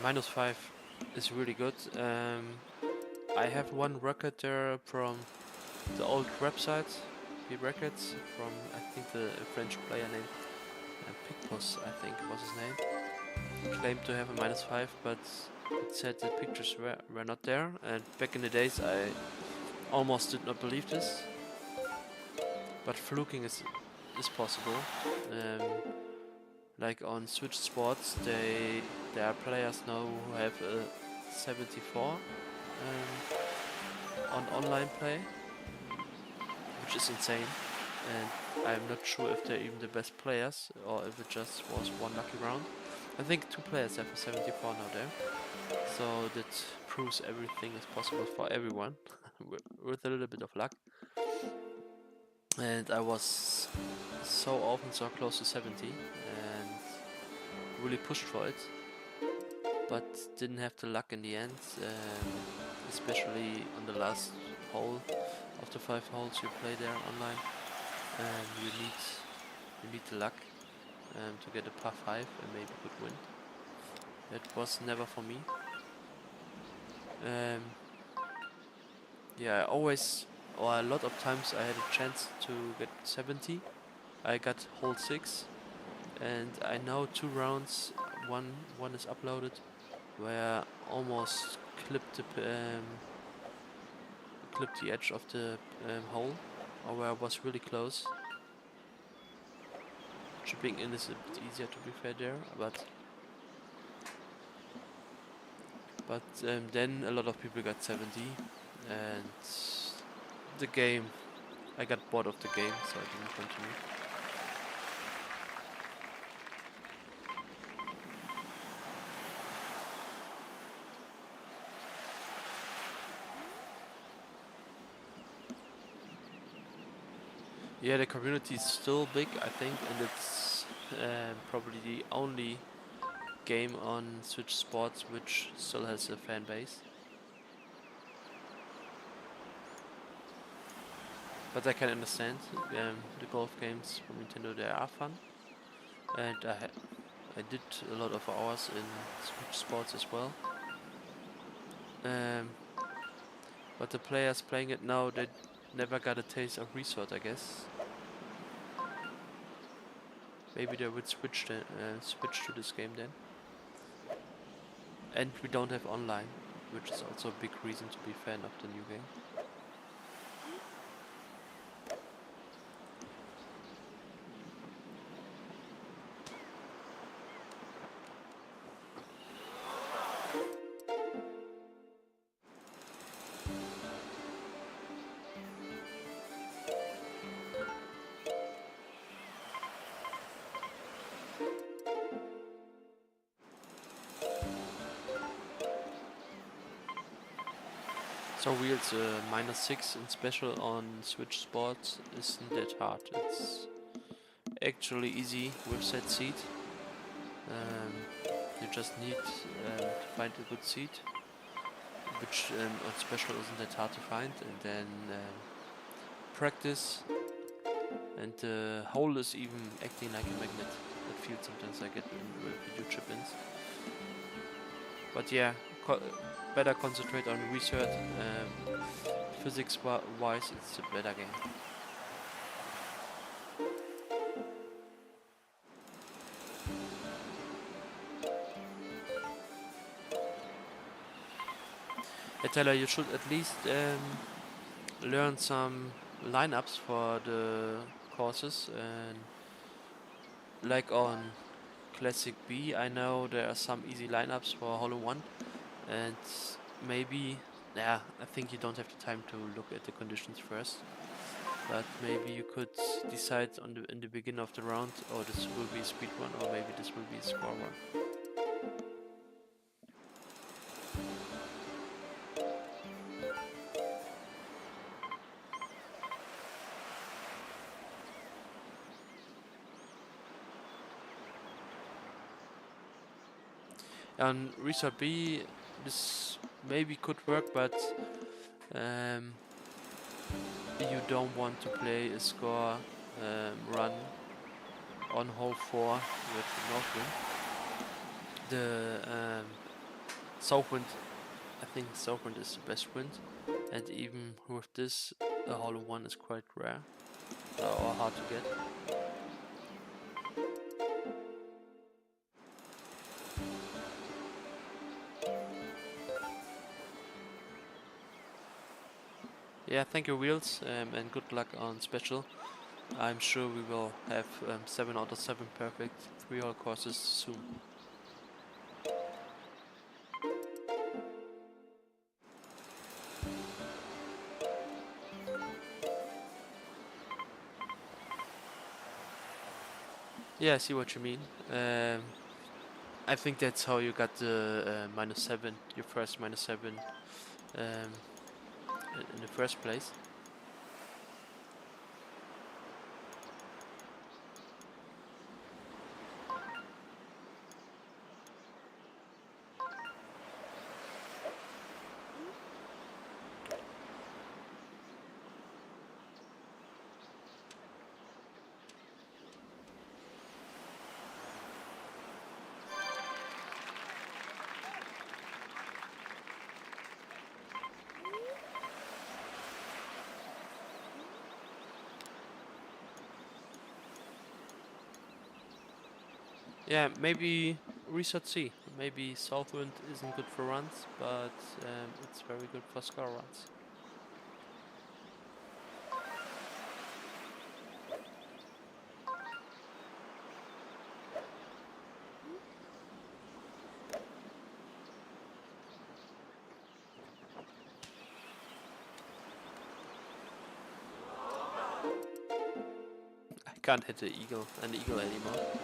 Speaker 1: -5 is really good. I have one record there from the old website, Records, from I think the French player named Picpus, I think was his name. He claimed to have a -5, but it said the pictures were not there. And back in the days, I almost did not believe this. But fluking is possible. Like on Switch Sports, there are players now who have a 74 on online play, which is insane. And I'm not sure if they're even the best players or if it just was one lucky round. I think 2 players have a 74 now there, so that proves everything is possible for everyone with a little bit of luck. And I was so often so close to 70 and really pushed for it, but didn't have the luck in the end, especially on the last hole of the 5 holes you play there online. You need the luck to get a par 5 and maybe could win. That was never for me. Yeah, a lot of times I had a chance to get 70. I got hole 6, and I know 2 rounds, one is uploaded, where I almost clipped the edge of the hole, or where I was really close. Chipping in is a bit easier, to be fair there, but then a lot of people got 70, and the game, I got bored of the game, so I didn't continue. Yeah, the community is still big, I think, and it's probably the only game on Switch Sports which still has a fan base. But I can understand, the golf games from Nintendo, they are fun, and I did a lot of hours in Switch Sports as well. But the players playing it now, they never got a taste of Resort, I guess. Maybe they would switch to this game then. And we don't have online, which is also a big reason to be fan of the new game. So wheels -6 in special on Switch Sports isn't that hard. It's actually easy with that seat. You just need to find a good seat, which on special isn't that hard to find, and then practice. And the hole is even acting like a magnet. That feels sometimes like it in video chip-ins. But yeah, better concentrate on research. Physics-wise, it's a better game. I tell her you should at least learn some lineups for the courses, and like on Classic B, I know there are some easy lineups for Holo 1, and maybe, yeah, I think you don't have the time to look at the conditions first, but maybe you could decide in the beginning of the round, or this will be a speed run, or maybe this will be a score run. On Resort B, this maybe could work, but you don't want to play a score run on hole 4 with the north wind. The south wind, I think south wind is the best wind, and even with this, a hole 1 is quite rare or hard to get. Yeah, thank you, Wheels, and good luck on special. I'm sure we will have 7 out of 7 perfect 3-hole courses soon. Yeah, I see what you mean. I think that's how you got the -7, your first -7 in the first place. Yeah, maybe Resort C maybe Southwind isn't good for runs, but it's very good for score runs. I can't hit an eagle anymore.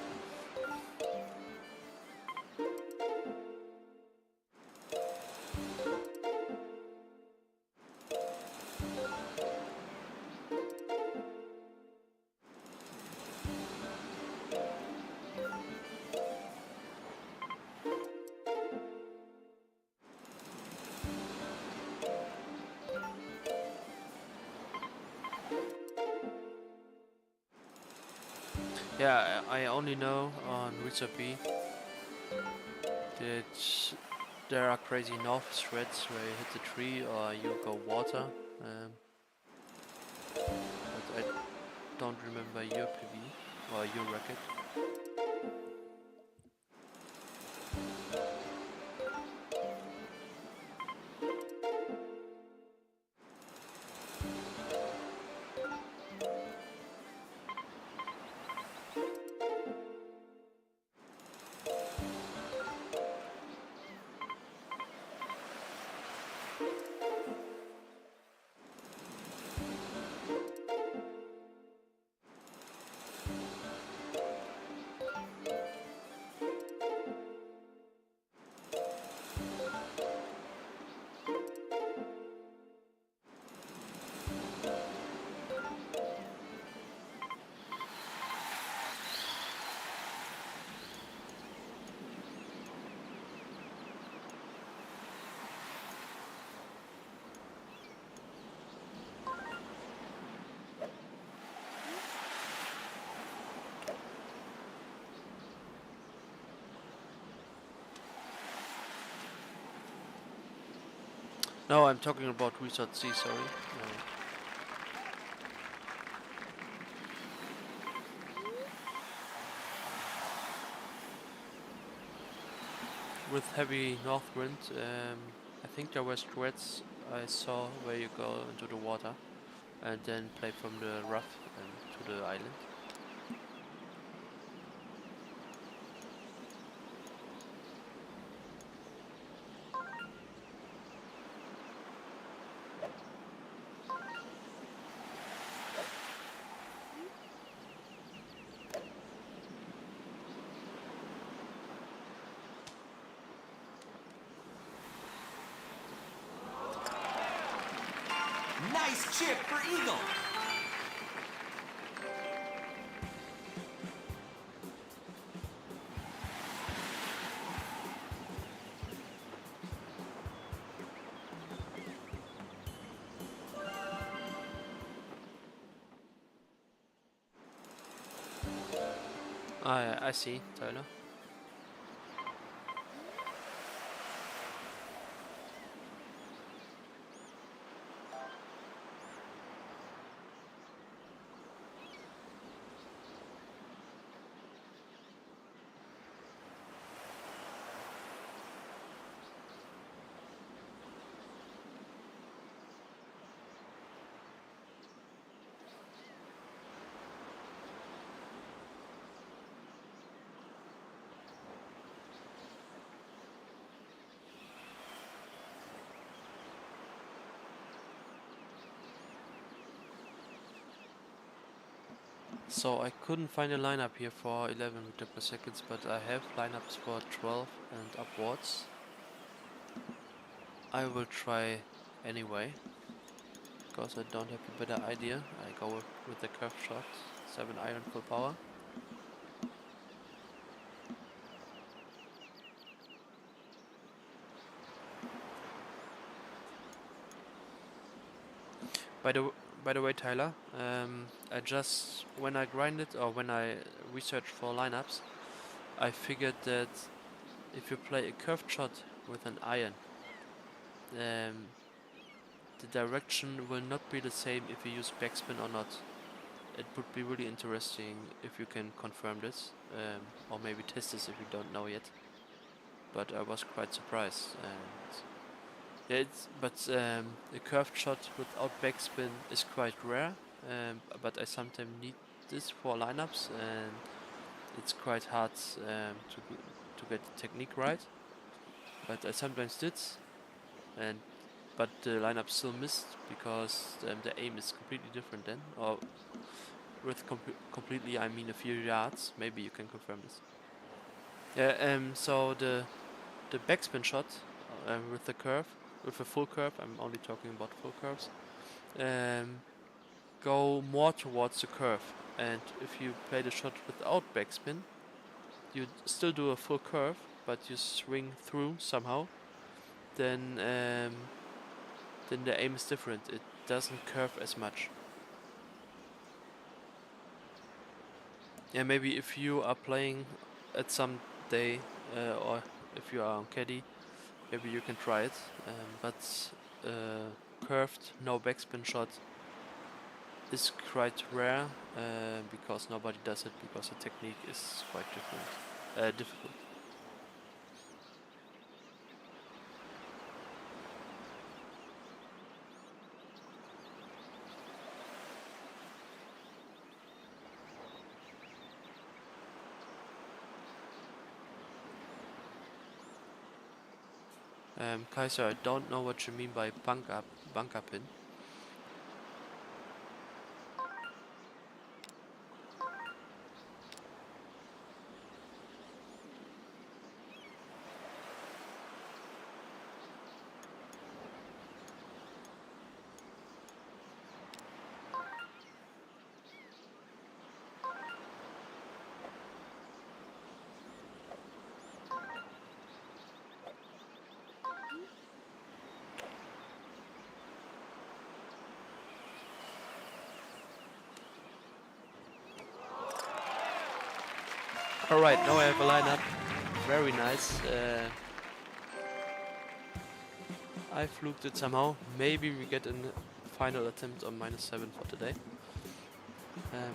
Speaker 1: Yeah, I only know on Research B that there are crazy north threads where you hit the tree or you go water. But I don't remember your PV or your racket. No, I'm talking about Resort C, sorry. With heavy north wind, I think there were strats I saw where you go into the water and then play from the rough and to the island.
Speaker 2: Nice chip for eagle.
Speaker 1: I see, Tyler. So I couldn't find a lineup here for 11 meter per seconds, but I have lineups for 12 and upwards. I will try anyway, because I don't have a better idea. I go with the curve shot, 7 iron full power. By the way, Tyler, I just when I grinded or when I researched for lineups, I figured that if you play a curved shot with an iron, um, the direction will not be the same if you use backspin or not. It would be really interesting if you can confirm this, or maybe test this if you don't know yet. but I was quite surprised. And yeah, a curved shot without backspin is quite rare, but I sometimes need this for lineups, and it's quite hard to get the technique right. But I sometimes did, and but the lineup still missed because the aim is completely different then, or with completely I mean a few yards. Maybe you can confirm this. Yeah. So the backspin shot with the curve, with a full curve. I'm only talking about full curves. Um, go more towards the curve, and if you play the shot without backspin, you still do a full curve, but you swing through somehow. Then then the aim is different. It doesn't curve as much. Yeah, maybe if you are playing at some day, or if you are on Caddie, maybe you can try it. But curved, no backspin shot is quite rare because nobody does it because the technique is quite difficult. Kaiser, I don't know what you mean by bunker pin. Alright, now I have a lineup. Very nice. I fluked it somehow. Maybe we get a final attempt on -7 for today.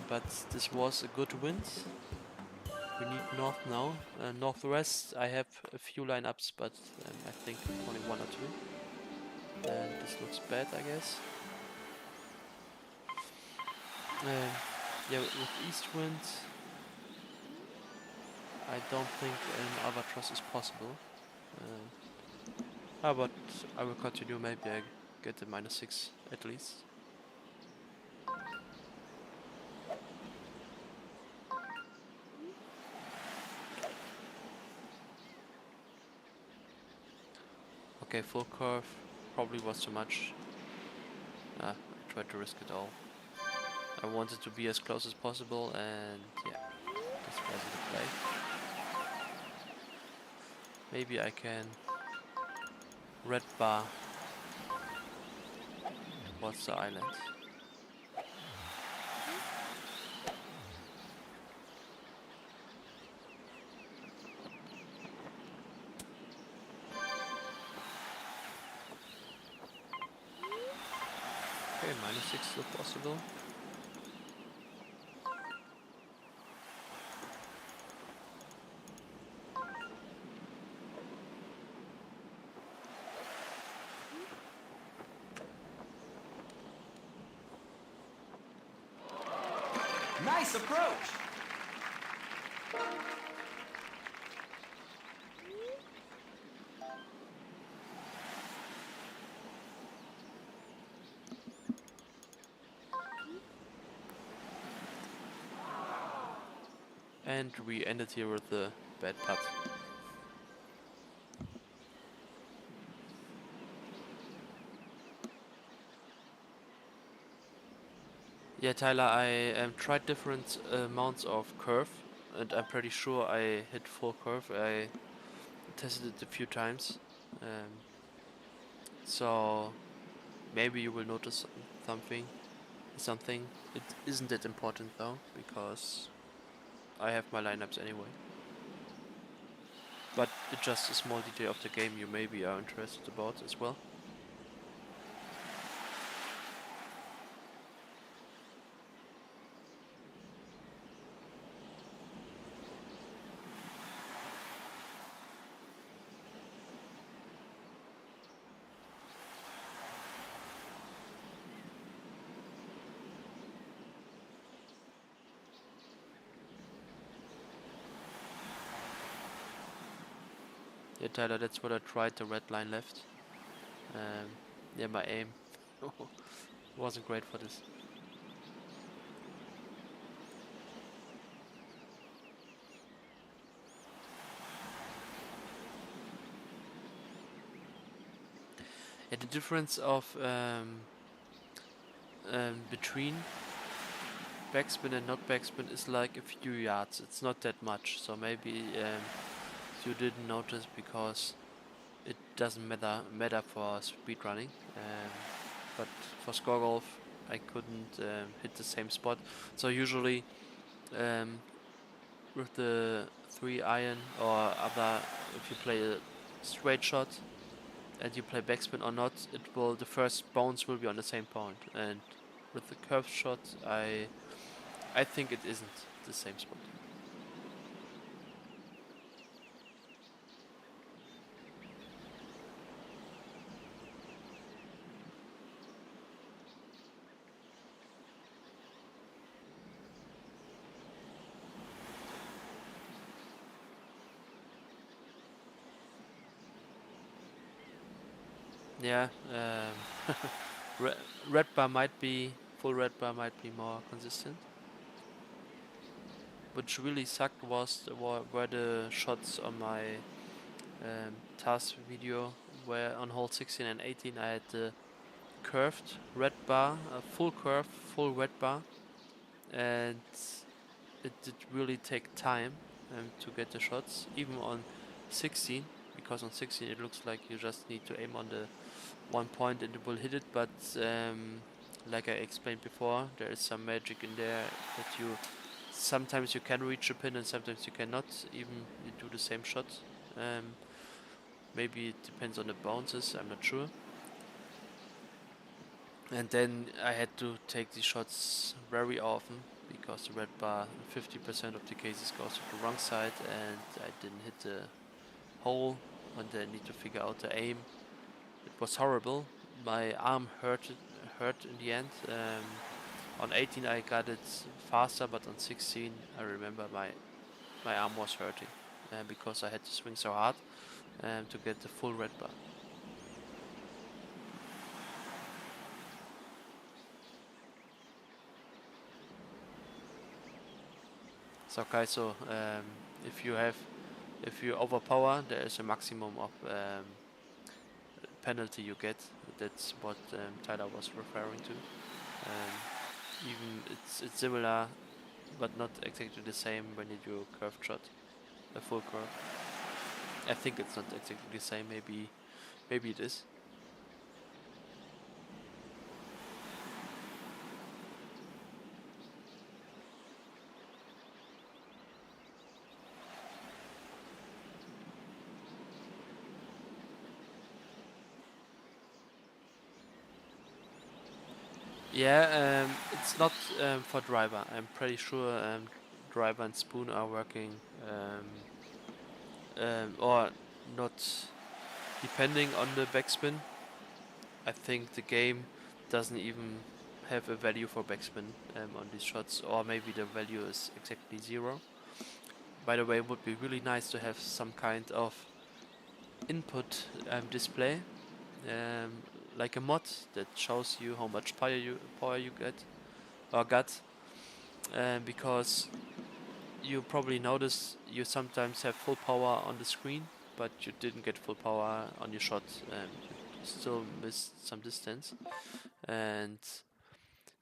Speaker 1: But this was a good wind. We need north now. Northwest, I have a few lineups, but I think only one or two. And this looks bad, I guess. Yeah, with east wind, I don't think an albatross is possible. But I will continue. Maybe I get a -6 at least. Okay, full curve probably was too much. I tried to risk it all. I wanted to be as close as possible, and yeah, this wasn't the play. Maybe I can red bar towards the island. Okay, -6 still possible.
Speaker 2: Nice approach.
Speaker 1: And we ended here with the bad putt. Yeah, Tyler, I tried different amounts of curve, and I'm pretty sure I hit full curve. I tested it a few times. So maybe you will notice something. It isn't that important though, because I have my lineups anyway. But it's just a small detail of the game you maybe are interested about as well. Yeah, Tyler, that's what I tried, the red line left. Yeah, my aim wasn't great for this. Yeah, the difference of between backspin and not backspin is like a few yards. It's not that much, so maybe you didn't notice because it doesn't matter for speedrunning. But for score golf, I couldn't hit the same spot. So usually um, with the 3 iron or other, if you play a straight shot and you play backspin or not, the first bounce will be on the same point. And with the curved shot, I think it isn't the same spot. Yeah, re- red bar might be full red bar might be more consistent. Which really sucked was were the shots on my task video where on hole 16 and 18 I had the curved red bar, a full curve, full red bar, and it did really take time to get the shots, even on 16, because on 16 it looks like you just need to aim on the 1 point and it will hit it, but like I explained before, there is some magic in there that you sometimes you can reach a pin and sometimes you cannot, even you do the same shot. Um, Maybe it depends on the bounces, I'm not sure. And then I had to take these shots very often because the red bar in 50% of the cases goes to the wrong side and I didn't hit the hole and then I need to figure out the aim. It was horrible. My arm hurt in the end. On 18 I got it faster, but on 16 I remember my arm was hurting because I had to swing so hard to get the full red bar. So Kaiso, if you overpower, there is a maximum of penalty you get. That's what Tyler was referring to. Even it's similar, but not exactly the same when you do a curved shot, a full curve. I think it's not exactly the same. Maybe it is. Yeah, it's not for driver. I'm pretty sure driver and spoon are working, or not depending on the backspin. I think the game doesn't even have a value for backspin on these shots, or maybe the value is exactly 0. By the way, it would be really nice to have some kind of input display, um, like a mod that shows you how much power you get or got, because you probably notice you sometimes have full power on the screen, but you didn't get full power on your shot. You still missed some distance, and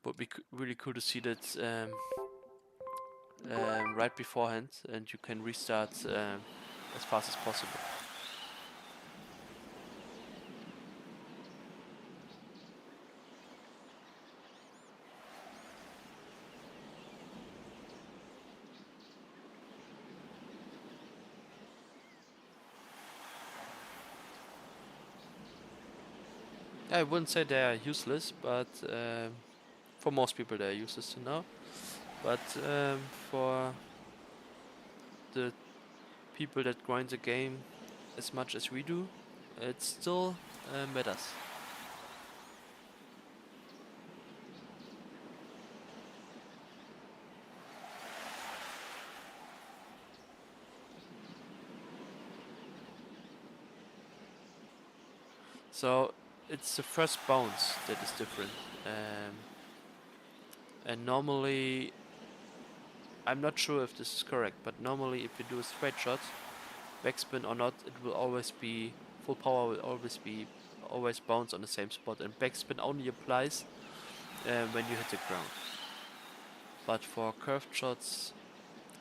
Speaker 1: would be really cool to see that right beforehand, and you can restart as fast as possible. I wouldn't say they are useless, but for most people they are useless to know. But for the people that grind the game as much as we do, it still matters. So it's the first bounce that is different. And normally, I'm not sure if this is correct, but normally if you do a straight shot, backspin or not, it will always be full power. Will always bounce on the same spot, and backspin only applies when you hit the ground. But for curved shots,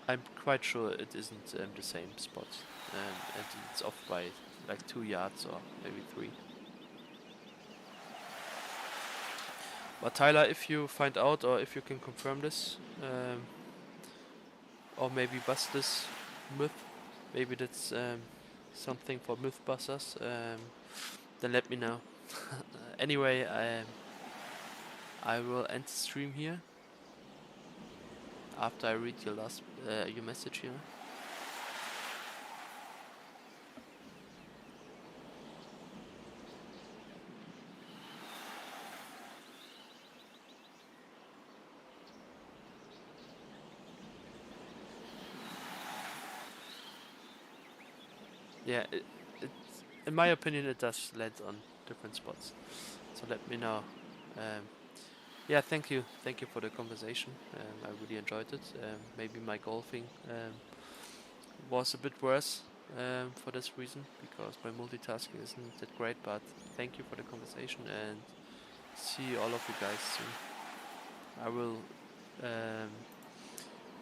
Speaker 1: I'm quite sure it isn't the same spot, and it's off by like 2 yards or maybe 3. But Tyler, if you find out or if you can confirm this, or maybe bust this myth, maybe that's something for mythbusters, then let me know. Anyway, I will end the stream here after I read your message here. Yeah, in my opinion, it does land on different spots. So let me know. Yeah, thank you for the conversation. I really enjoyed it. Maybe my golfing was a bit worse for this reason because my multitasking isn't that great. But thank you for the conversation and see all of you guys soon. I will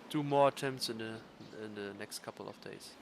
Speaker 1: do more attempts in the next couple of days.